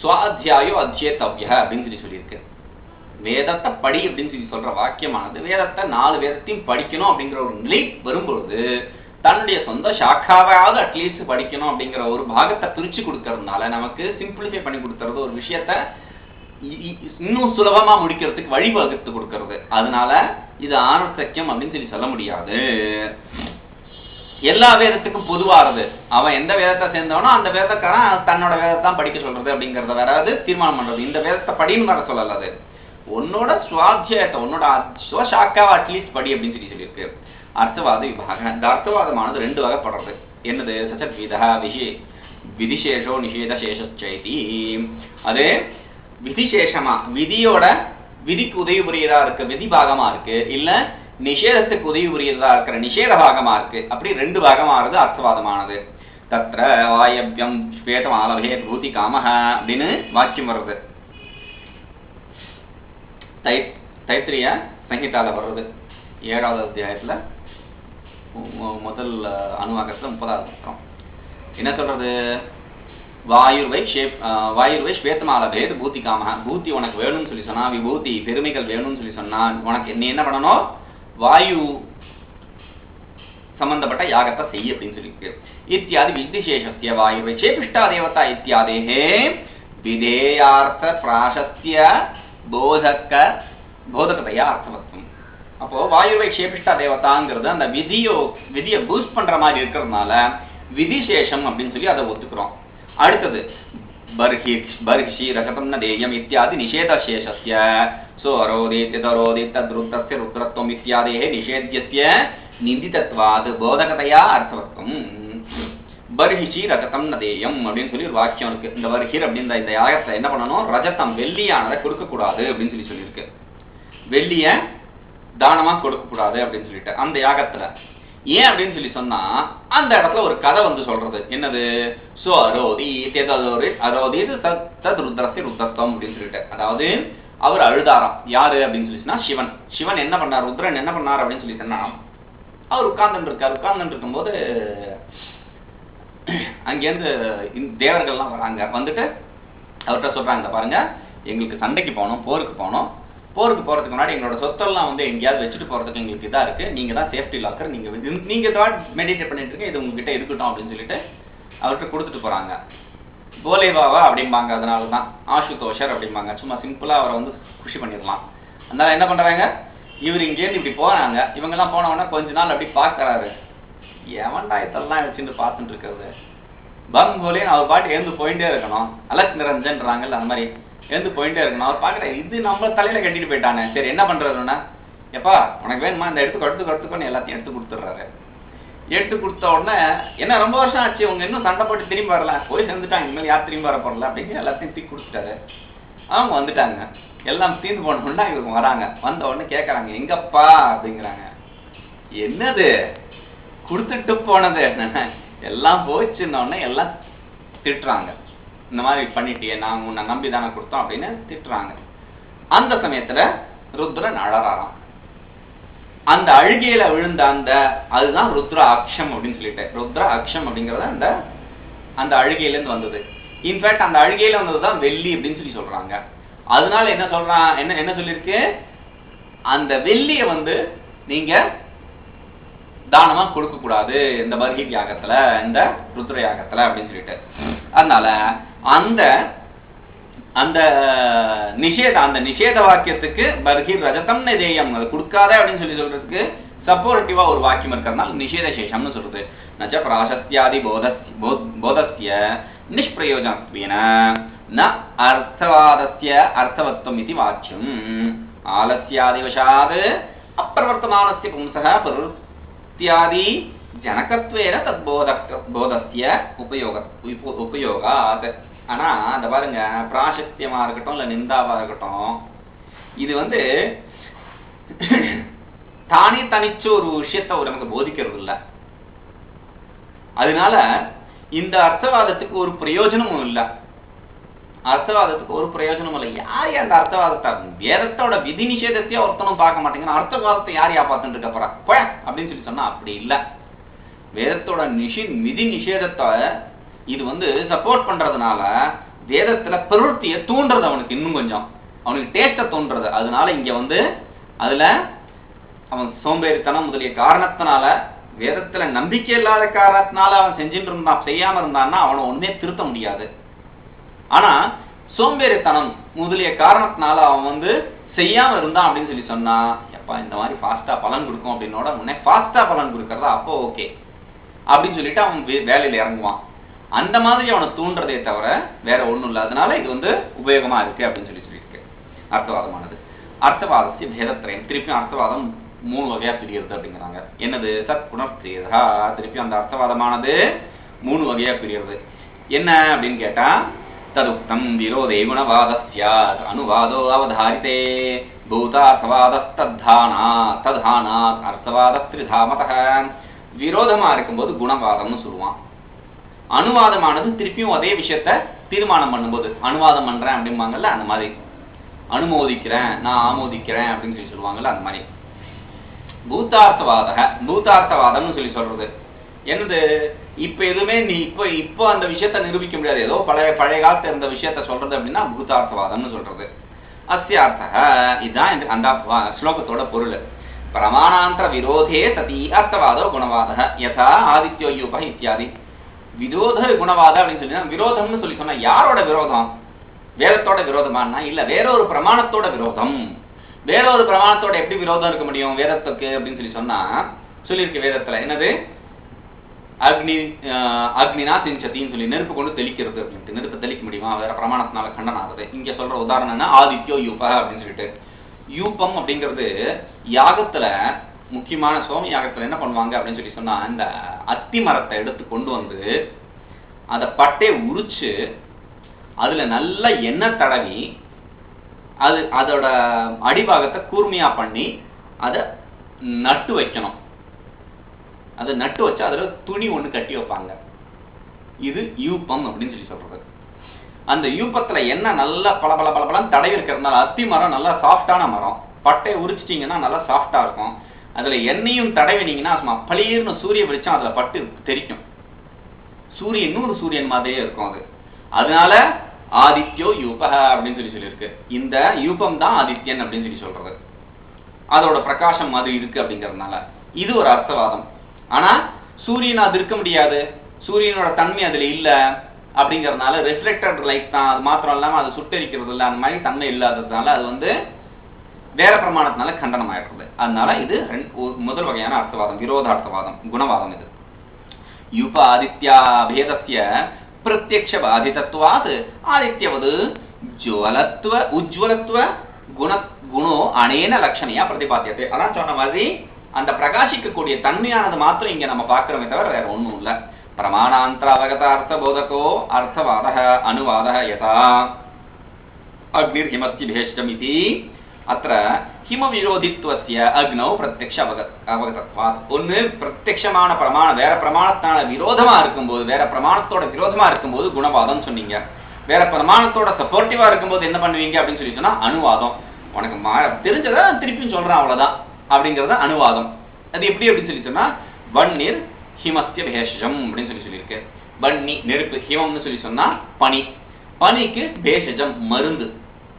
சுவாத்தியாயோ அத்தியேதவ்ய அப்படின்னு சொல்லியிருக்கு. வேதத்தை படி அப்படின்னு சொல்ற வாக்கியமானது வேதத்தை 4 வேதத்தையும் படிக்கணும் அப்படிங்கிற ஒரு நிலை வரும்பொழுது தன்னுடைய சொந்த சாக்காவது அட்லீஸ்ட் படிக்கணும் அப்படிங்கிற ஒரு பாகத்தை பிரிச்சு கொடுக்கறதுனால நமக்கு சிம்பிளிஃபை பண்ணி கொடுக்கறது, ஒரு விஷயத்த இன்னும் சுலபமா முடிக்கிறதுக்கு வழிவகுத்து கொடுக்கறது. அதனால இது ஆனர்த்தக்கியம் அப்படின்னு சொல்ல முடியாது. எல்லா வேதத்துக்கும் பொதுவானது. அவன் எந்த வேதத்தை சேர்ந்தவனோ அந்த வேதக்காரன் தன்னோட வேதத்தான் படிக்க சொல்றது அப்படிங்கறத வேறாவது தீர்மானம் பண்றது. இந்த வேதத்தை படின்னு வர சொல்லல, அது உன்னோட சுவாத்தியாயத்தை உன்னோட சாக்காவை அட்லீஸ்ட் படி அப்படின்னு சொல்லியிருக்கு. அர்த்தவாத விபாகம். இந்த அர்த்தவாதமானது 2 வகைப்படுறது. என்னது, சச்சத் விதா விதிசேஷோ நிஷேத சேஷி. அது விதிசேஷமா விதியோட விதிக்கு உதவி புரியதா இருக்கு விதி பாகமா இருக்கு, இல்ல நிஷேதத்துக்கு உதவி புரியதா இருக்கிற நிஷேத பாகமா இருக்கு. அப்படி 2 பாகமானது அர்த்தவாதமானது. தத்ர வாயவ்யம் ஸ்வேதம் ஆலபே பூதி காமஹ அப்படின்னு வாக்கியம் வருது. தைத்திரிய சங்கீதால வர்றது 7வது அத்தியாயத்துல முதல் அனுவாகத்துல 30வது மந்திரம். என்ன சொல்றது? வாயுர்வை ஸ்வேதமாலபேத் பூத்தி காம. பூத்தி உனக்கு வேணும்னு சொல்லி சொன்னா, விபூதி பெருமைகள் வேணும்னு சொல்லி சொன்னா உனக்கு நீ என்ன பண்ணணும்? வாயு சம்பந்தப்பட்ட யாகத்தை செய்ய அப்படின்னு சொல்லியிருக்கு. இத்தியாதி வித்திசேஷஸ்ய வாயுர்வை சேபிஷ்டா தேவதா இத்தியாதேஹே விதேயார்த்த பிராசஸ்ய போதகதையா அர்த்தவத்துவம். அப்போ வாயுவை சேபிஷ்டா தேவதாங்கிறது அந்த விதியை பூஸ்ட் பண்ற மாதிரி இருக்கிறதுனால விதிசேஷம் அப்படின்னு சொல்லி அதை ஒத்துக்கிறோம். அடுத்தது பர்ஹி ரகதம் ந தேயம் இத்தியாதி நிஷேதசேஷஸ்ய சோ அரோதேத் தரோதேத் தத்ருத்தஸ்ய ருத்ரத்வம் இத்தியாதேஹே நிஷேத்யஸ்ய நிந்திதத்வாத் போதகதையா அர்த்தவத்துவம். பர்ஹிஷி ரகதம் ந தேயம் அப்படின்னு சொல்லி ஒரு வாக்கியம் இருக்கு. இந்த பர்ஹிர் அப்படின்ற இந்த யாகத்துல என்ன பண்ணணும்? ரஜதம் வெள்ளியானதை கொடுக்க கூடாது அப்படின்னு சொல்லியிருக்கு. வெள்ளிய தானமா கொடுக்க கூடாது அப்படின்னு சொல்லிட்டு அந்த யாகத்துல ஏன் அப்படின்னு சொல்லி சொன்னா அந்த இடத்துல ஒரு கதை வந்து சொல்றது என்னது? சோ அரோதி ருத்ரஸ்ய ருத்ரத்வம் அப்படின்னு சொல்லிட்டு, அதாவது அவர் அழுதாராம். யாரு அப்படின்னு சொல்லி சொன்னா சிவன். சிவன் என்ன பண்ணார்? ருத்ரன் என்ன பண்ணார் அப்படின்னு சொல்லி சொன்னா அவர் உட்கார்ந்துட்டு இருக்கார். உட்கார்ந்துட்டு இருக்கும்போது அங்கேருந்து தேவர்கள்லாம் வராங்க. வந்துட்டு அவர்கிட்ட சொல்றாங்க, பாருங்க எங்களுக்கு சண்டைக்கு போகணும், போருக்கு போகணும். போருக்கு போறதுக்கு முன்னாடி எங்களோட சொத்தெல்லாம் வந்து எங்கேயாவது வச்சுட்டு போறதுக்கு எங்களுக்கு இதா இருக்கு. நீங்க தான் சேஃப்டி லாக்கர், நீங்க தான் மெடிடேட் பண்ணிட்டு இருக்கீங்க, இது உங்ககிட்ட இருக்கட்டும் அப்படின்னு சொல்லிட்டு அவர்கிட்ட கொடுத்துட்டு போறாங்க. போலேவாவா அப்படிம்பாங்க, அதனாலதான் ஆசுதோஷர் அப்படிம்பாங்க. சும்மா சிம்பிளா அவரை வந்து குஷி பண்ணிடலாம். அதனால என்ன பண்றாங்க, இவர் இங்கேருந்து இப்படி போறாங்க. இவங்க எல்லாம் போன உடனே கொஞ்ச நாள் அப்படி பாக்குறாரு. எவன்டா இதெல்லாம் வச்சுட்டு பார்த்துட்டு இருக்கிறது பம் போலேன்னு அவர் பாட்டு எழுந்து போயிட்டே இருக்கணும். அலக் நிரஞ்சன்றாங்கல்ல அந்த மாதிரி எழுந்து போயிட்டே இருக்கணும். அவர் பாக்குறாரு, இது நம்ம தலையில கட்டிட்டு போயிட்டானே, சரி என்ன பண்றாருன்னா, எப்பா உனக்கு வேணுமா இந்த எடுத்துக்கொன்னு எல்லாத்தையும் எடுத்து கொடுத்துட்றாரு. எடுத்து கொடுத்த உடனே என்ன ரொம்ப வருஷம் ஆச்சு, உங்க இன்னும் சண்டை போட்டு திரும்பி வரல, போய் சேர்ந்துட்டாங்க, இனிமேல் யார் திரும்பி வர போறல அப்படின்னு எல்லாத்தையும் தூக்கி கொடுத்துட்டாரு. அவங்க வந்துட்டாங்க. எல்லாம் தீர்ந்து போனோம்னா இவங்க வராங்க. வந்த உடனே கேட்கறாங்க, எங்கப்பா அப்படிங்கிறாங்க. என்னது கொடுத்துட்டு போனது எல்லாம் போச்சுன்னொடனே எல்லாம் திட்டுறாங்க. இந்த மாதிரி பண்ணிட்டியே, நாங்க உன்னை நம்பி தானே கொடுத்தோம் அப்படின்னு திட்டுறாங்க. அந்த சமயத்துல ருத்ரன் அழறாராம். அந்த அழுகையில விழுந்த அதுதான் ருத்ர அக்ஷம் அப்படின்னு சொல்லிட்டு, ருத்ர அக்ஷம் அப்படிங்கறது அந்த அழுகையில இருந்து வந்தது. இன்ஃபேக்ட் அந்த அழுகையில வந்ததுதான் வெள்ளி அப்படின்னு சொல்லி சொல்றாங்க. அதனால என்ன சொல்றான், என்ன சொல்லிருக்கு, அந்த வெள்ளிய வந்து நீங்க தானமா கொடுக்க கூடாது இந்த பர்ஹி யாகத்துல, இந்த ருத்ர யாகத்துல அப்படின்னு சொல்லிட்டு. அதனால அந்த நிஷேத வாக்கியத்துக்கு பர்ஹி ரஜதம் நதேயம் அது கொடுக்காத அப்படின்னு சொல்லி சொல்றதுக்கு சப்போர்ட்டிவா ஒரு வாக்கியம் இருக்கிறதுனால நிஷேத சேஷம்னு சொல்றது. நச்ச பிராசஸ்தியாதி போதஸ்ய நிஷ்பிரயோஜனத்வேன ந அர்த்தவாதஸ்ய அர்த்தவத்வம் இது வாக்கியம். ஆலஸ்யாதிவசாத் அப்பிரவர்த்தமானஸ்ய பும்சः பிரவృత్యాதி ஜனகத்வேன தத்போதஸ்ய உபயோகாத். ஆனா அந்த பாருங்க, பிராசத்தியமா இருக்கட்டும் இல்ல நிந்தாவா இருக்கட்டும், இது வந்து தானே தனிச்சு ஒரு விஷயத்த நமக்கு போதிக்கிறது இல்ல. அதனால இந்த அர்த்தவாதத்துக்கு ஒரு பிரயோஜனமும் இல்ல. அர்த்தவாதத்துக்கு ஒரு பிரயோஜனமும் இல்லை. யார் அந்த அர்த்தவாதத்தை, வேதத்தோட விதி நிஷேதத்தையே ஒருத்தனும் பார்க்க மாட்டேங்கிறான். அர்த்தவாதத்தை யார் பார்த்துட்டு இருக்க போறா அப்படின்னு சொல்லி சொன்னா அப்படி இல்லை. வேதத்தோட விதி நிஷேதத்தை இது வந்து சப்போர்ட் பண்றதுனால வேதத்துல பிரவೃத்தியை தூண்டுறது, அவனுக்கு இன்னும் கொஞ்சம் அவனுக்கு டேஸ்ட தோன்றது. அதனால இங்க வந்து அதுல அவன் சோம்பேறித்தனம் முதலிய காரணத்தினால, வேதத்துல நம்பிக்கை இல்லாத காரணத்தினால அவன் செஞ்சுட்டு இருந்தான், செய்யாம இருந்தான்னா அவனை ஒண்ணுமே திருத்த முடியாது. ஆனா சோம்பேறித்தனம் முதலிய காரணத்தினால அவன் வந்து செய்யாம இருந்தான் அப்படின்னு சொல்லி சொன்னா, எப்பா இந்த மாதிரி ஃபாஸ்டா பலன் கொடுக்கும் அப்படின்னோட முன்னே ஃபாஸ்டா பலன் கொடுக்கறதா, அப்போ ஓகே அப்படின்னு சொல்லிட்டு அவன் வேலையில இறங்குவான். அந்த மாதிரி அவனை தூண்டுறதே தவிர வேற ஒண்ணும் இல்லை. அதனால இது வந்து உபயோகமா இருக்கு அப்படின்னு சொல்லியிருக்கு அர்த்தவாதமானது. அர்த்தவாதத்தை பேதத்திரையும் திருப்பியும் அர்த்தவாதம் 3 வகையா பிரிகிறது அப்படிங்கிறாங்க. என்னது? சத் புனர்தேதா. திருப்பி அந்த அர்த்தவாதமானது 3 வகையா பிரிகிறது. என்ன அப்படின்னு கேட்டா, ததுக்தம் விரோதே குணவாதஸ்யாத் அனுவாதோ அவதாரிதே பூதார்த்தவாதஸ்தத்தானாத் அர்த்தவாதஸ்திரிதாமதः. விரோதமா இருக்கும்போது குணவாதம்னு சொல்லுவான். அனுவாதமானது திருப்பியும் அதே விஷயத்த தீர்மானம் பண்ணும்போது, அனுவாதம் பண்றேன் அப்படிம்பாங்கல்ல அந்த மாதிரி, அனுமோதிக்கிறேன் நான் ஆமோதிக்கிறேன் அப்படின்னு சொல்லி சொல்லுவாங்கல்ல அந்த மாதிரி. பூதார்த்தவாதம்னு சொல்லி சொல்றது என்னது இப்ப எதுவுமே நீ இப்போ அந்த விஷயத்த நிரூபிக்க முடியாது. ஏதோ பழைய காலத்துல இருந்த விஷயத்த சொல்றது அப்படின்னா பூதார்த்தவாதம்னு சொல்றது. அஸ்யார்த்தः இதுதான் அந்த ஸ்லோகத்தோட பொருள். பிரமாணாந்தர விரோதே சதி அர்த்தவாதோ குணவாதः யதா ஆதித்யோ யூப இத்தியாதி. விரோத குணவாதம் அப்படின்னு சொல்லி விரோதம்னு சொல்லி சொன்னா யாரோட விரோதம்? வேதத்தோட விரோதமானா இல்ல, வேறொரு பிரமாணத்தோட விரோதம். வேறொரு பிரமாணத்தோட எப்படி விரோதம் இருக்க முடியும் வேதத்துக்கு அப்படின்னு சொல்லி சொன்னா சொல்லியிருக்கு வேதத்துல என்னது அக்னினா சிஞ்சத்தின்னு சொல்லி நெருப்பு கொண்டு தெளிக்கிறது அப்படின்ட்டு. நெருப்பு தெளிக்க முடியுமா? வேற பிரமாணத்தினால கண்டனம் ஆகுது. இங்க சொல்ற உதாரணம்னா ஆதித்யோ யூப அப்படின்னு சொல்லிட்டு. யூபம் அப்படிங்கிறது யாகத்துல முக்கியமான சோம யாகத்துல என்ன பண்ணுவாங்க அப்படின்னு சொல்லி சொன்னா இந்த அத்தி மரத்தை எடுத்து கொண்டு வந்து அதை பட்டை உரிச்சு அதுல நல்ல எண்ணெய் தடவி அதோட அடிபாகத்தை கூர்மையா பண்ணி அதை நட்டு வைக்கணும். அதை நட்டு வச்சு அதுல துணி ஒண்ணு கட்டி வைப்பாங்க. இது யூபம் அப்படின்னு சொல்லி சொல்றது. அந்த யூபத்துல எண்ணெய் நல்லா பல தடவி இருக்கிறதுனால அத்தி மரம் நல்லா சாஃப்டான மரம். பட்டையை உரிச்சிட்டீங்கன்னா நல்லா சாஃப்டா இருக்கும். அதுல எண்ணெயும் தடவினீங்கன்னா பளிர்னு சூரிய வெளிச்சம் அதுல பட்டு தெரிக்கும். இன்னொரு சூரியன் மாதிரியே இருக்கும் அது. அதனால ஆதித்யோ யூபக அப்படின்னு சொல்லி சொல்லியிருக்கு. இந்த யூபம் தான் ஆதித்யன் அப்படின்னு சொல்லி சொல்றது. அதோட பிரகாசம் மாதிரி இருக்கு அப்படிங்கறதுனால இது ஒரு அர்த்தவாதம். ஆனா சூரியன் அது இருக்க முடியாது, சூரியனோட தன்மை அதுல இல்ல அப்படிங்கறதுனால ரிஃப்ளெக்டட் லைட் தான். அது மாத்திரம் இல்லாம அது சுட்டரிக்கிறது இல்லை, அந்த மாதிரி தன்மை இல்லாததுனால அது வேற பிரமாணத்தினால கண்டனம் ஆயிடுறது. அதனால இது முதல் வகையான அர்த்தவாதம், விரோதார்த்தவாதம், குணவாதம். இது யூப ஆதித்யா பேதஸ்ய பிரத்யக்ஷ பாதிதத்வாத் ஆதித்யவது உஜ்வலத்துவ குணோ அனேன லட்சணையா பிரதிபாத்தியத்தை. அதான் சொன்ன மாதிரி அந்த பிரகாசிக்கக்கூடிய தன்மையானது மாத்திரம் இங்க நம்ம பார்க்கிறோமே தவிர வேற ஒண்ணும் இல்ல. பிரமாணாந்தர அவகத அர்த்த போதகோ அர்த்தவாத அனுவாத யதா அக்னிர் ஹிமஸ்தி பேஷ்டம் இதி அത്ര ஹிம விரோதித்வஸ்ய அக்னௌ பிரத்யக்ஷ அவகதத்வாத். ஒன்னு பிரத்யக்ஷமான பிரமாணம் வேற பிரமாணத்தான விரோதமா இருக்கும்போது, வேற பிரமாணத்தோட விரோதமா இருக்கும்போது குணவாதம் சொன்னீங்க. வேற பிரமாணத்தோட சப்போர்ட்டிவா இருக்கும்போது என்ன பண்ணுவீங்க அப்படின்னு சொல்லி சொன்னா அனுவாதம். உனக்கு தெரிஞ்சதா திருப்பியும் சொல்றேன் அவ்வளவுதான் அப்படிங்கறத அனுவாதம். அது எப்படி அப்படின்னு சொல்லி சொன்னா வன்னிர் ஹிமஸ்ய பேஷஜம் அப்படின்னு சொல்லி சொல்லியிருக்கு. வன்னி நெருப்பு, ஹிமம்னு சொல்லி சொன்னா பனி, பனிக்கு பேஷஜம் மருந்து.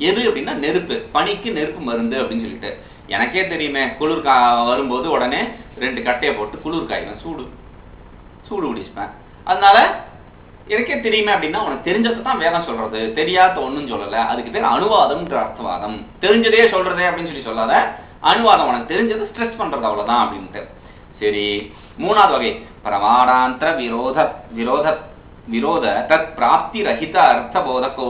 எது அப்படின்னா நெருப்பு, பனிக்கு நெருப்பு மருந்து அப்படின்னு சொல்லிட்டு. எனக்கே தெரியுமே, குளிர் வரும்போது உடனே 2 கட்டையை போட்டு குளிர் காய்வேன், சூடு குடிச்சுப்பேன். அதனால எனக்கே தெரியுமே அப்படின்னா உனக்கு தெரிஞ்சதை தான் வேதம் சொல்றது, தெரியாத ஒண்ணும் சொல்லல. அதுக்கு பேர் அனுவாதம்ன்ற அர்த்தவாதம். தெரிஞ்சதே சொல்றதே அப்படின்னு சொல்லி சொல்லாத, அனுவாதம் உனக்கு தெரிஞ்சது ஸ்ட்ரெஸ் பண்றது அவ்வளவுதான் அப்படின்ட்டு. சரி, மூணாவது வகை பிரமாணாந்தர விரோத தத் பிராப்தி ரஹித அர்த்த போதகோ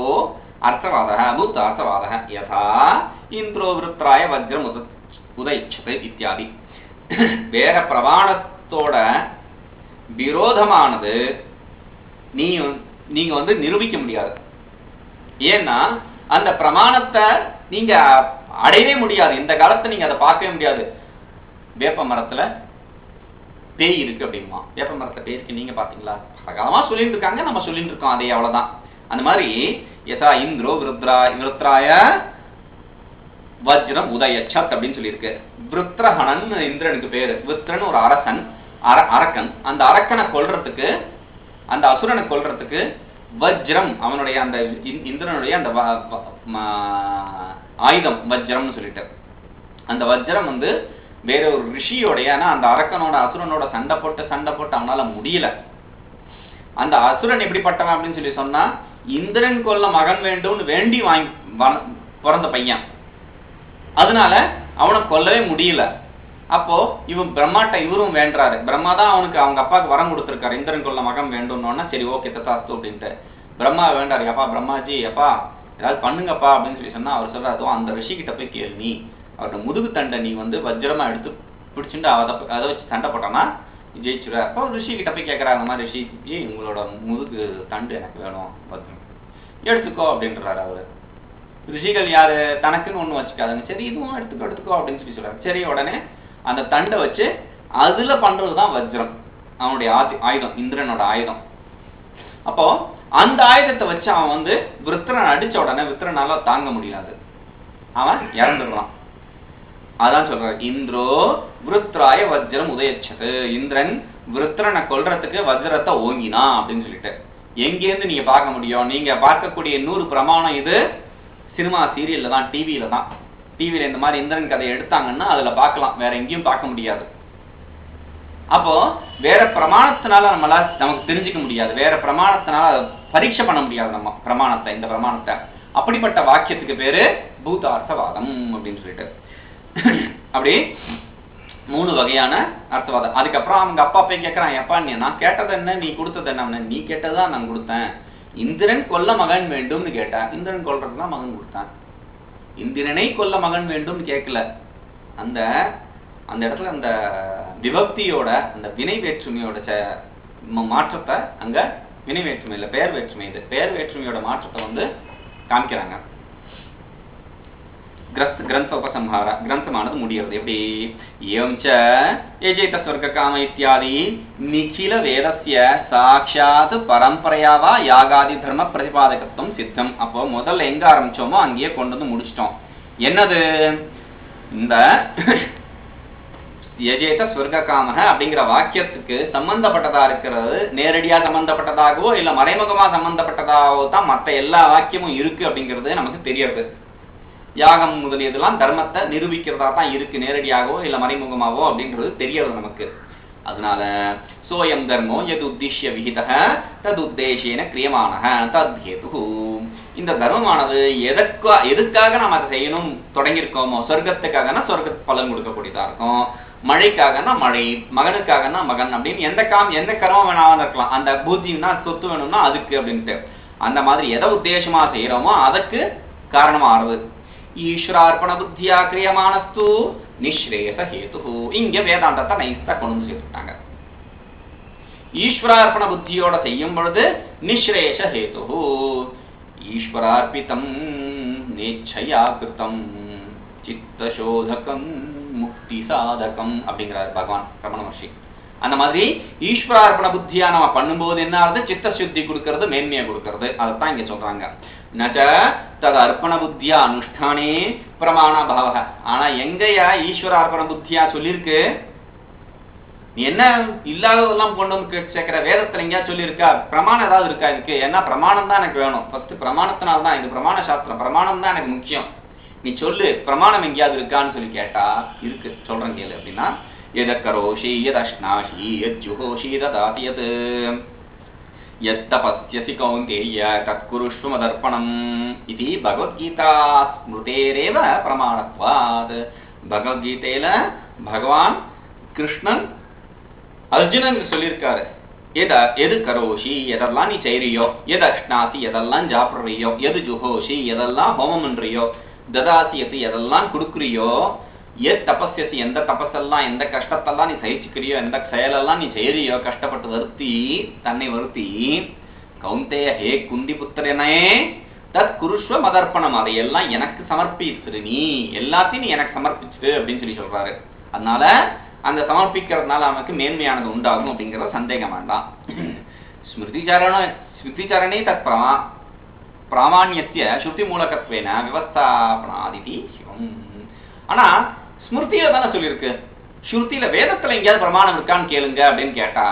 அர்த்தவாதः பூதார்த்தவாதः யதா இந்திரோ விருத்ராய வஜ்ரம் உதைச்சதே இத்தியாதி. வேற பிரமாணத்தோட விரோதமானது நீங்க நிரூபிக்க முடியாது. ஏன்னா அந்த பிரமாணத்தை நீங்க அடையவே முடியாது. இந்த காலத்தை நீங்க அதை பார்க்கவே முடியாது. வேப்ப மரத்துல பேய் இருக்கு அப்படிமா, வேப்ப மரத்துல பேய் இருக்கு நீங்க பாத்தீங்களா? பலகாலமா சொல்லிட்டு இருக்காங்க, நம்ம சொல்லிட்டு இருக்கோம், அதே அவ்வளவுதான். அந்த மாதிரி யதா இந்திரோ விருத்ராய வஜ்ரம் உதயச்சத் அப்படின்னு சொல்லியிருக்கு. விருத்ரஹணன் இந்திரனுக்கு பேரு. விருத்ரன் ஒரு அரக்கன். அந்த அரக்கனை கொல்றதுக்கு, அந்த அசுரனை கொல்றதுக்கு வஜ்ரம் அவனுடைய அந்த இந்திரனுடைய அந்த ஆயுதம் வஜ்ரம்னு சொல்லிட்டு. அந்த வஜ்ரம் வேற ஒரு ரிஷியோடைய, அந்த அரக்கனோட அசுரனோட சண்டை போட்டு அவனால முடியல. அந்த அசுரன் எப்படிப்பட்டவன் அப்படின்னு சொல்லி சொன்னா இந்திரன் கொல்ல மகன் வேண்டும்னு வேண்டி பிறந்த பையன். அதனால அவனை கொல்லவே முடியல. அப்போ இவரும் வேண்டாரு. பிரம்மா தான் அவனுக்கு அவங்க அப்பாவுக்கு வரம் கொடுத்திருக்காரு, இந்திரன் கொல்ல மகன் வேண்டும்னு. சரி, ஓகே தத்தாஸ்து அப்படின்ட்டு பிரம்மா வேண்டாரு. அப்பா பிரம்மாஜி, அப்பா ஏதாவது பண்ணுங்கப்பா அப்படின்னு சொல்லி சொன்னா அவர் சொல்றாரு, அந்த ரிஷி கிட்ட போய் கேளு, நீ அவரோட முதுகு தண்டை நீ வஜ்ரமா எடுத்து பிடிச்சிட்டு அதை வச்சு சண்டை போட்டானா ஜெயிச்சுட. அப்போ ரிஷி கிட்ட போய் கேட்கறாரு, அந்த மாதிரி ரிஷி உங்களோட முதுகு தண்டு எனக்கு வேணும், வஜ்ரம் எடுத்துக்கோ அப்படின்றாரு அவரு. ரிஷிகள் யாரு தனக்குன்னு ஒண்ணு வச்சுக்காதுங்க. சரி, இதுவும் எடுத்துக்கோ அப்படின்னு சொல்லி சொல்றாரு. சரி, உடனே அந்த தண்டை வச்சு அதுல பண்றதுதான் வஜ்ரம், அவனுடைய ஆயுதம், இந்திரனோட ஆயுதம். அப்போ அந்த ஆயுதத்தை வச்சு அவன் விருத்திரன் அடிச்ச உடனே விருத்திரனால தாங்க முடியாது, அவன் இறந்துடுறான். அதான் சொல்ற, இந்திரோ விருத்ராய வஜ்ரம் உதயச்சது. இந்திரன் விருத்திரனை கொல்றதுக்கு வஜ்ரத்தை ஓங்கினா அப்படின்னு சொல்லிட்டு. எங்கேருந்து நீங்க பார்க்க முடியும்? நீங்க பார்க்கக்கூடிய 100 பிரமாணம் இது சினிமா சீரியல்ல தான், டிவியில தான். டிவியில இந்த மாதிரி இந்திரன் கதையை எடுத்தாங்கன்னா அதுல பார்க்கலாம், வேற எங்கேயும் பார்க்க முடியாது. அப்போ வேற பிரமாணத்தினால நமக்கு தெரிஞ்சுக்க முடியாது, வேற பிரமாணத்தினால பரீட்சை பண்ண முடியாது நம்ம பிரமாணத்தை, இந்த பிரமாணத்தை. அப்படிப்பட்ட வாக்கியத்துக்கு பேரு பூதார்த்தவாதம் அப்படின்னு சொல்லிட்டு. அப்படி 3 வகையான அர்த்தவாதம். அதுக்கப்புறம் அவங்க அப்பா போய் கேட்கறான், எப்பா நான் கேட்டது என்ன, நீ கொடுத்தது என்ன? நீ கேட்டதுதான் நான் கொடுத்தேன். இந்திரன் கொல்ல மகன் வேண்டும்னு கேட்டேன், இந்திரன் கொல்றதுதான் மகன் கொடுத்தான். இந்திரனை கொல்ல மகன் வேண்டும்னு கேட்கல. அந்த அந்த இடத்துல அந்த விபக்தியோட அந்த வினை வேற்றுமையோட மாற்றத்தை, அங்க வினை வேற்றுமை இல்ல பெயர் வேற்றுமை, இது பெயர் வேற்றுமையோட மாற்றத்தை காமிக்கிறாங்க. கிரந்த உபசம்ஹார, கிரந்தமானது முடிகிறது. எப்படி? ஏம் ச ஏஜேத ஸ்வர்க காம இத்தியாதி நிখিல வேதஸ்ய சாட்சாத் பரம்பரையாவா யாகாதி தர்ம பிரதிபாதகத்துவம் சித்தம். அப்போ முதல்ல எங்க ஆரம்பிச்சோமோ அங்கேயே கொண்டு வந்து முடிச்சிட்டோம். என்னது? இந்த யஜேத ஸ்வர்க காமக அப்படிங்கிற வாக்கியத்துக்கு சம்பந்தப்பட்டதா இருக்கிறது, நேரடியா சம்பந்தப்பட்டதாகவோ இல்ல மறைமுகமா சம்பந்தப்பட்டதாகவோ தான் மற்ற எல்லா வாக்கியமும் இருக்கு அப்படிங்கிறது நமக்கு தெரியாது. யாகம் முதலியதெல்லாம் தர்மத்தை நிரூபிக்கிறதா தான் இருக்கு, நேரடியாகவோ இல்ல மறைமுகமாவோ அப்படின்றது தெரியாது நமக்கு. அதனால சோயம் தர்மோ எது உத்திஷ்ய விகிதः தது உத்தேசேன கிரியமானஹ தத்ஹேது. இந்த தர்மமானது எதுக்காக நாம் அதை செய்யணும் தொடங்கியிருக்கோமோ, சொர்க்கத்துக்காகனா சொர்க்க பலன் கொடுக்கக்கூடியதா இருக்கும், மழைக்காகனா மழை, மகனுக்காகனா மகன் அப்படின்னு எந்த கர்மம் வேணாலும் இருக்கலாம். அந்த பூத்தினா சொத்து வேணும்னா அதுக்கு அப்படின்ட்டு அந்த மாதிரி எதை உத்தேசமா செய்யறோமோ அதுக்கு காரணமா ஆறுது. ஈஸ்வரார்ப்பண புத்தியா கிரியமானஸ்து நிஸ்ரேயச ஹேது. இங்க வேதாந்தத்தை நைஸா கொண்டு சேர்த்துட்டாங்க. ஈஸ்வரார்ப்பண புத்தியோட செய்யும் பொழுது நிஸ்ரேயச ஹேது, ஈஸ்வரார்ப்பிதம் நேச்சயா கிருதம் சித்தசோதகம் முக்தி சாதகம் அப்படிங்கிறார் பகவான் ரமண மகர்ஷி. அந்த மாதிரி ஈஸ்வரார்ப்பண புத்தியா நம்ம பண்ணும்போது என்ன ஆகுது? சித்த சுத்தி கொடுக்கறது, மேன்மையை கொடுக்கறது. அதைத்தான் இங்க சொல்றாங்க. நச்ச தது அர்ப்பண புத்தியா அனுஷ்டானே பிரமாண பாவக. ஆனா எங்கயா ஈஸ்வரார்ப்பண புத்தியா சொல்லியிருக்கு? நீ என்ன இல்லாததெல்லாம் கொண்டு வந்து சேர்க்கிற? வேதத்துல எங்கேயா சொல்லியிருக்கா? பிரமாணம் ஏதாவது இருக்கா இதுக்கு? ஏன்னா பிரமாணம் தான் எனக்கு வேணும், ஃபர்ஸ்ட் பிரமாணத்தினால்தான், இது பிரமாண சாஸ்திரம், பிரமாணம் தான் எனக்கு முக்கியம், நீ சொல்லு பிரமாணம் எங்கேயாவது இருக்கான்னு சொல்லி கேட்டா இருக்கு, சொல்றேன் கேளு அப்படின்னா, எத கரோஷி எத் அஷ்னாஷி எத் ஜுஹோஷி ததாதி யத் யத் தபஸ்யசி கௌந்தேய தத் குருஷ்வ மதர்ப்பணம் இது பகவத்கீதா ஸ்மிருதேரேவ பிரமாணத்வாத். பகவத்கீதையில பகவான் கிருஷ்ணன் அர்ஜுனன் சொல்லியிருக்காரு, எது கரோஷி எதெல்லாம் நீ செய்றியோ, எது அஷ்னாசி எதெல்லாம் ஜாப்படுறியோ, எது ஜுஹோஷி எதெல்லாம் ஹோமம் பண்றியோ, ததாசியத்து எதெல்லாம் கொடுக்குறியோ, எத் தபஸ்யசி எந்த தபஸெல்லாம் எந்த கஷ்டத்தெல்லாம் நீ சகிச்சுக்கிறியோ, எந்த செயலெல்லாம் நீ செய்றியோ, கஷ்டப்பட்டு வருத்தி தன்னை வருத்தி, கௌந்தேய ஹே குந்தி புத்திரனே தத் குருஷ்வ மதர்ப்பணம், அதையெல்லாம் எனக்கு சமர்ப்பிச்சிரு, நீ எல்லாத்தையும் நீ எனக்கு சமர்ப்பிச்சிரு அப்படின்னு சொல்லி சொல்றாரு. அதனால அந்த சமர்ப்பிக்கிறதுனால அவனுக்கு மேன்மையானது உண்டாகும் அப்படிங்கிற சந்தேகம் வேண்டாம். ஸ்மிருதிச்சரணே தத் பிராமான்யத்திய ஸ்ருதி மூலகத்வேன விவஸ்தாபனாதிதி சிவம். ஆனா ஸ்மிருதியில தானே சொல்லியிருக்கு, ஸ்ருதியில வேதத்துல எங்கேயாவது பிரமாணம் இருக்கான்னு கேளுங்க அப்படின்னு கேட்டா,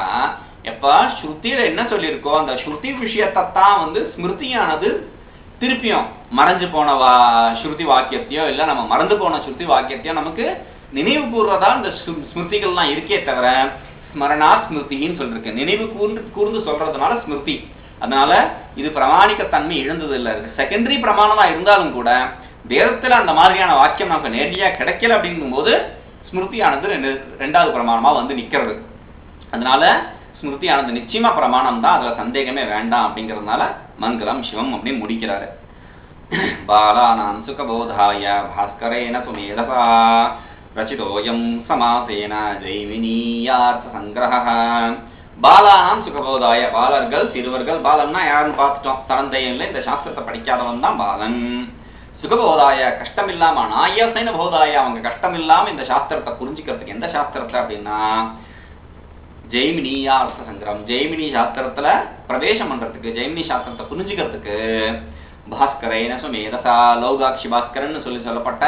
எப்ப ஸ்ருதியில என்ன சொல்லியிருக்கோ அந்த ஸ்ருதி விஷயத்தான் ஸ்மிருதியானது திருப்பியும் மறைஞ்சு போன ஸ்ருதி வாக்கியத்தையோ இல்ல நம்ம மறந்து போன ஸ்ருதி வாக்கியத்தையோ நமக்கு நினைவு கூறுறதா இந்த ஸ்மிருதிகள்லாம் இருக்கே தவிர ஸ்மரணா ஸ்மிருதின்னு சொல்லிருக்கு, நினைவு கூர்ந்து சொல்றதுனால ஸ்மிருதி. அதனால இது பிரமாணிக்கத்தன்மை இழந்தது இல்லை. செகண்டரி பிரமாணமா இருந்தாலும் கூட வேதத்துல அந்த மாதிரியான வாக்கியம் நமக்கு நேரடியா கிடைக்கல அப்படிங்கும் போது ஸ்மிருதியானது ரெண்டாவது பிரமாணமா நிக்கிறது. அதனால ஸ்மிருதியானது நிச்சயமா பிரமாணம் தான், அதுல சந்தேகமே வேண்டாம் அப்படிங்கறதுனால மங்களம் சிவம் அப்படின்னு முடிக்கிறாரு. பாலானாம் சுகபோதாய பாஸ்கரேன சுமேதசா ரச்சிதோயம் சமாசேன ஜெய்மினியார்த்த சங்கிரஹ. பாலானாம் சுகபோதாய, பாலர்கள் சிறுவர்கள், பாலன்னா யாருன்னு பார்த்துட்டோம், தரந்தையில இந்த சாஸ்திரத்தை படிக்காதவன் தான் பாலன். சுகபோதாய கஷ்டம் இல்லாம, நாயசைன போதாய அவங்க கஷ்டம் இல்லாம இந்த சாஸ்திரத்தை புரிஞ்சுக்கிறதுக்கு. எந்த சாஸ்திரத்தை அப்படின்னா ஜெய்மினியா அர்த்த சங்கிரம், ஜெய்மினி சாஸ்திரத்துல பிரவேசம் பண்றதுக்கு, ஜெய்மினி சாஸ்திரத்தை புரிஞ்சுக்கிறதுக்கு பாஸ்கரேன சுமேதசா, லௌகாட்சி பாஸ்கரன் சொல்லப்பட்ட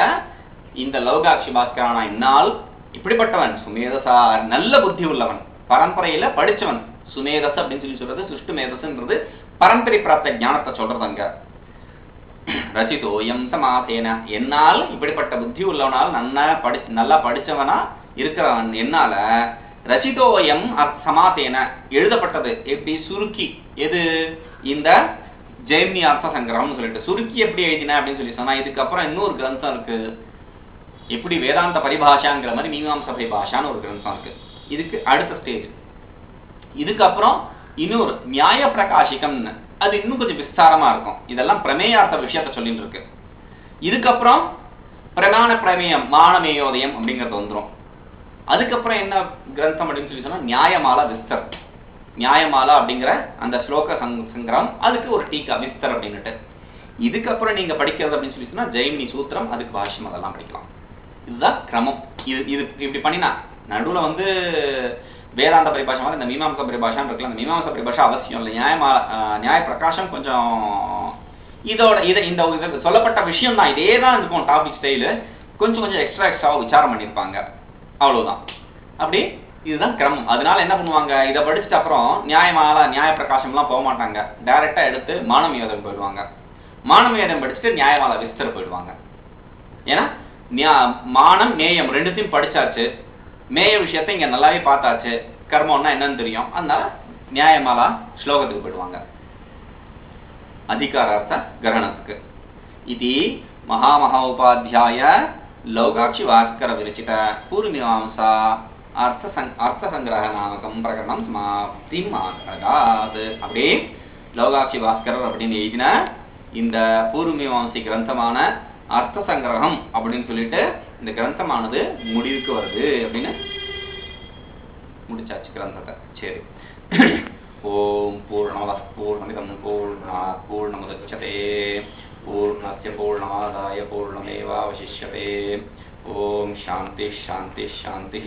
இந்த லௌகாட்சி பாஸ்கரானா என்னால் இப்படிப்பட்டவன் சுமேதசா நல்ல புத்தி உள்ளவன், பரம்பரையில படிச்சவன். சுமேதஸ் அப்படின்னு சொல்றது சுஷ்டு மேதஸ்ன்றது பரம்பரை பிராப்த ஞானத்தை சொல்றது அங்க. ரசிதோயம் சமாசேன, என்னால் இப்படிப்பட்ட புத்தி உள்ளவனால் நல்லா படிச்சவனா இருக்கிறவன் என்னால ரசிதோயம் சமாசேன எழுதப்பட்டது. எப்படி சுருக்கி, எது இந்த ஜெய்மினி அர்த்த சங்கிரகம்னு சொல்லிட்டு சுருக்கி எப்படி எழுதின அப்படின்னு சொல்லி சொன்னா, இதுக்கப்புறம் இன்னொரு கிரந்தம் இருக்கு. எப்படி வேதாந்த பரிபாஷாங்கிற மாதிரி மீமாம்ச பரிபாஷான்னு ஒரு கிரந்தம் இருக்கு. இதுக்கு அடுத்த ஸ்டேஜ். இதுக்கப்புறம் இன்னொரு நியாய பிரகாசிகம்னு, அது இன்னும் கொஞ்சம் விஸ்தாரமா இருக்கும். இதெல்லாம் பிரமேயார்த்த விஷயத்த சொல்லிட்டு இருக்கு. இதுக்கப்புறம் பிரமாண பிரமேயம் மானமேயோதயம் அப்படிங்கிறது வந்துடும். அதுக்கப்புறம் என்ன கிரந்தம் அப்படின்னு சொல்லி சொன்னா நியாயமாலா விஸ்தர். நியாயமாலா அப்படிங்கிற அந்த ஸ்லோக சங்கிரகம், அதுக்கு ஒரு டீக்கா விஸ்தர் அப்படின்னுட்டு. இதுக்கப்புறம் நீங்க படிக்கிறது அப்படின்னு சொல்லி சொன்னா ஜெய்மினி சூத்திரம், அதுக்கு பாஷ்யம், அதெல்லாம் படிக்கலாம். இதுதான் கிரமம். இது இப்படி பண்ணினா நடுவில் வேதாந்த பரிபாஷா இந்த மீமாம்ச பரிபாஷான்னு இருக்கலாம். இந்த மீமாம்ச பரிபாஷா அவசியம் இல்லை. நியாய பிரகாசம் கொஞ்சம் இதோட இந்த சொல்லப்பட்ட விஷயம் தான், இதே தான் இருக்கும் டாபிக் ஸ்டைலு. கொஞ்சம் எக்ஸ்ட்ராவா விசாரம் பண்ணியிருப்பாங்க, அவ்வளவுதான். அப்படி இதுதான் கிரமம். அதனால என்ன பண்ணுவாங்க, இதை படிச்சுட்டு அப்புறம் நியாய பிரகாசம்லாம் போக மாட்டாங்க. டைரக்டா எடுத்து மானமேயோதம் போயிடுவாங்க. மானமேயோதம் படிச்சுட்டு நியாயமாலா விஸ்தர் போயிடுவாங்க. ஏன்னா மானம் நேயம் ரெண்டுத்தையும் படிச்சாச்சு, மேய விஷயத்தை இங்க நல்லாவே பார்த்தாச்சு, கர்மம்னா என்னன்னு தெரியும். அதனால நியாயமாலா ஸ்லோகத்துக்கு போயிடுவாங்க, அதிகாரார்த்த கிரகணத்துக்கு. இது மகாமகா உபாத்தியாய லௌகாட்சி பாஸ்கர விரச்சித பூர்வமீமாம்சா அர்த்த சங்கிரக நாமகம் பிரகரணம் சமாப்திம் ஆகாது. அப்படியே லௌகாட்சி பாஸ்கரர் அப்படின்னு எழுதின இந்த பூர்வமீமாம்சி கிரந்தமான அர்த்த சங்கிரகம் அப்படின்னு சொல்லிட்டு இந்த கிரந்தமானது முடிவுக்கு வருது அப்படின்னு முடிச்சாச்சு கிரந்தத்தை. சரி. ஓம் பூர்ணமதః பூர்ணமிதம் பூர்ணாத் பூர்ணமுதச்யதே பூர்ணஸ்ய பூர்ணமாதாய பூர்ணமேவாவசிஷ்யதே. ஓம் சாந்தி சாந்தி சாந்தி.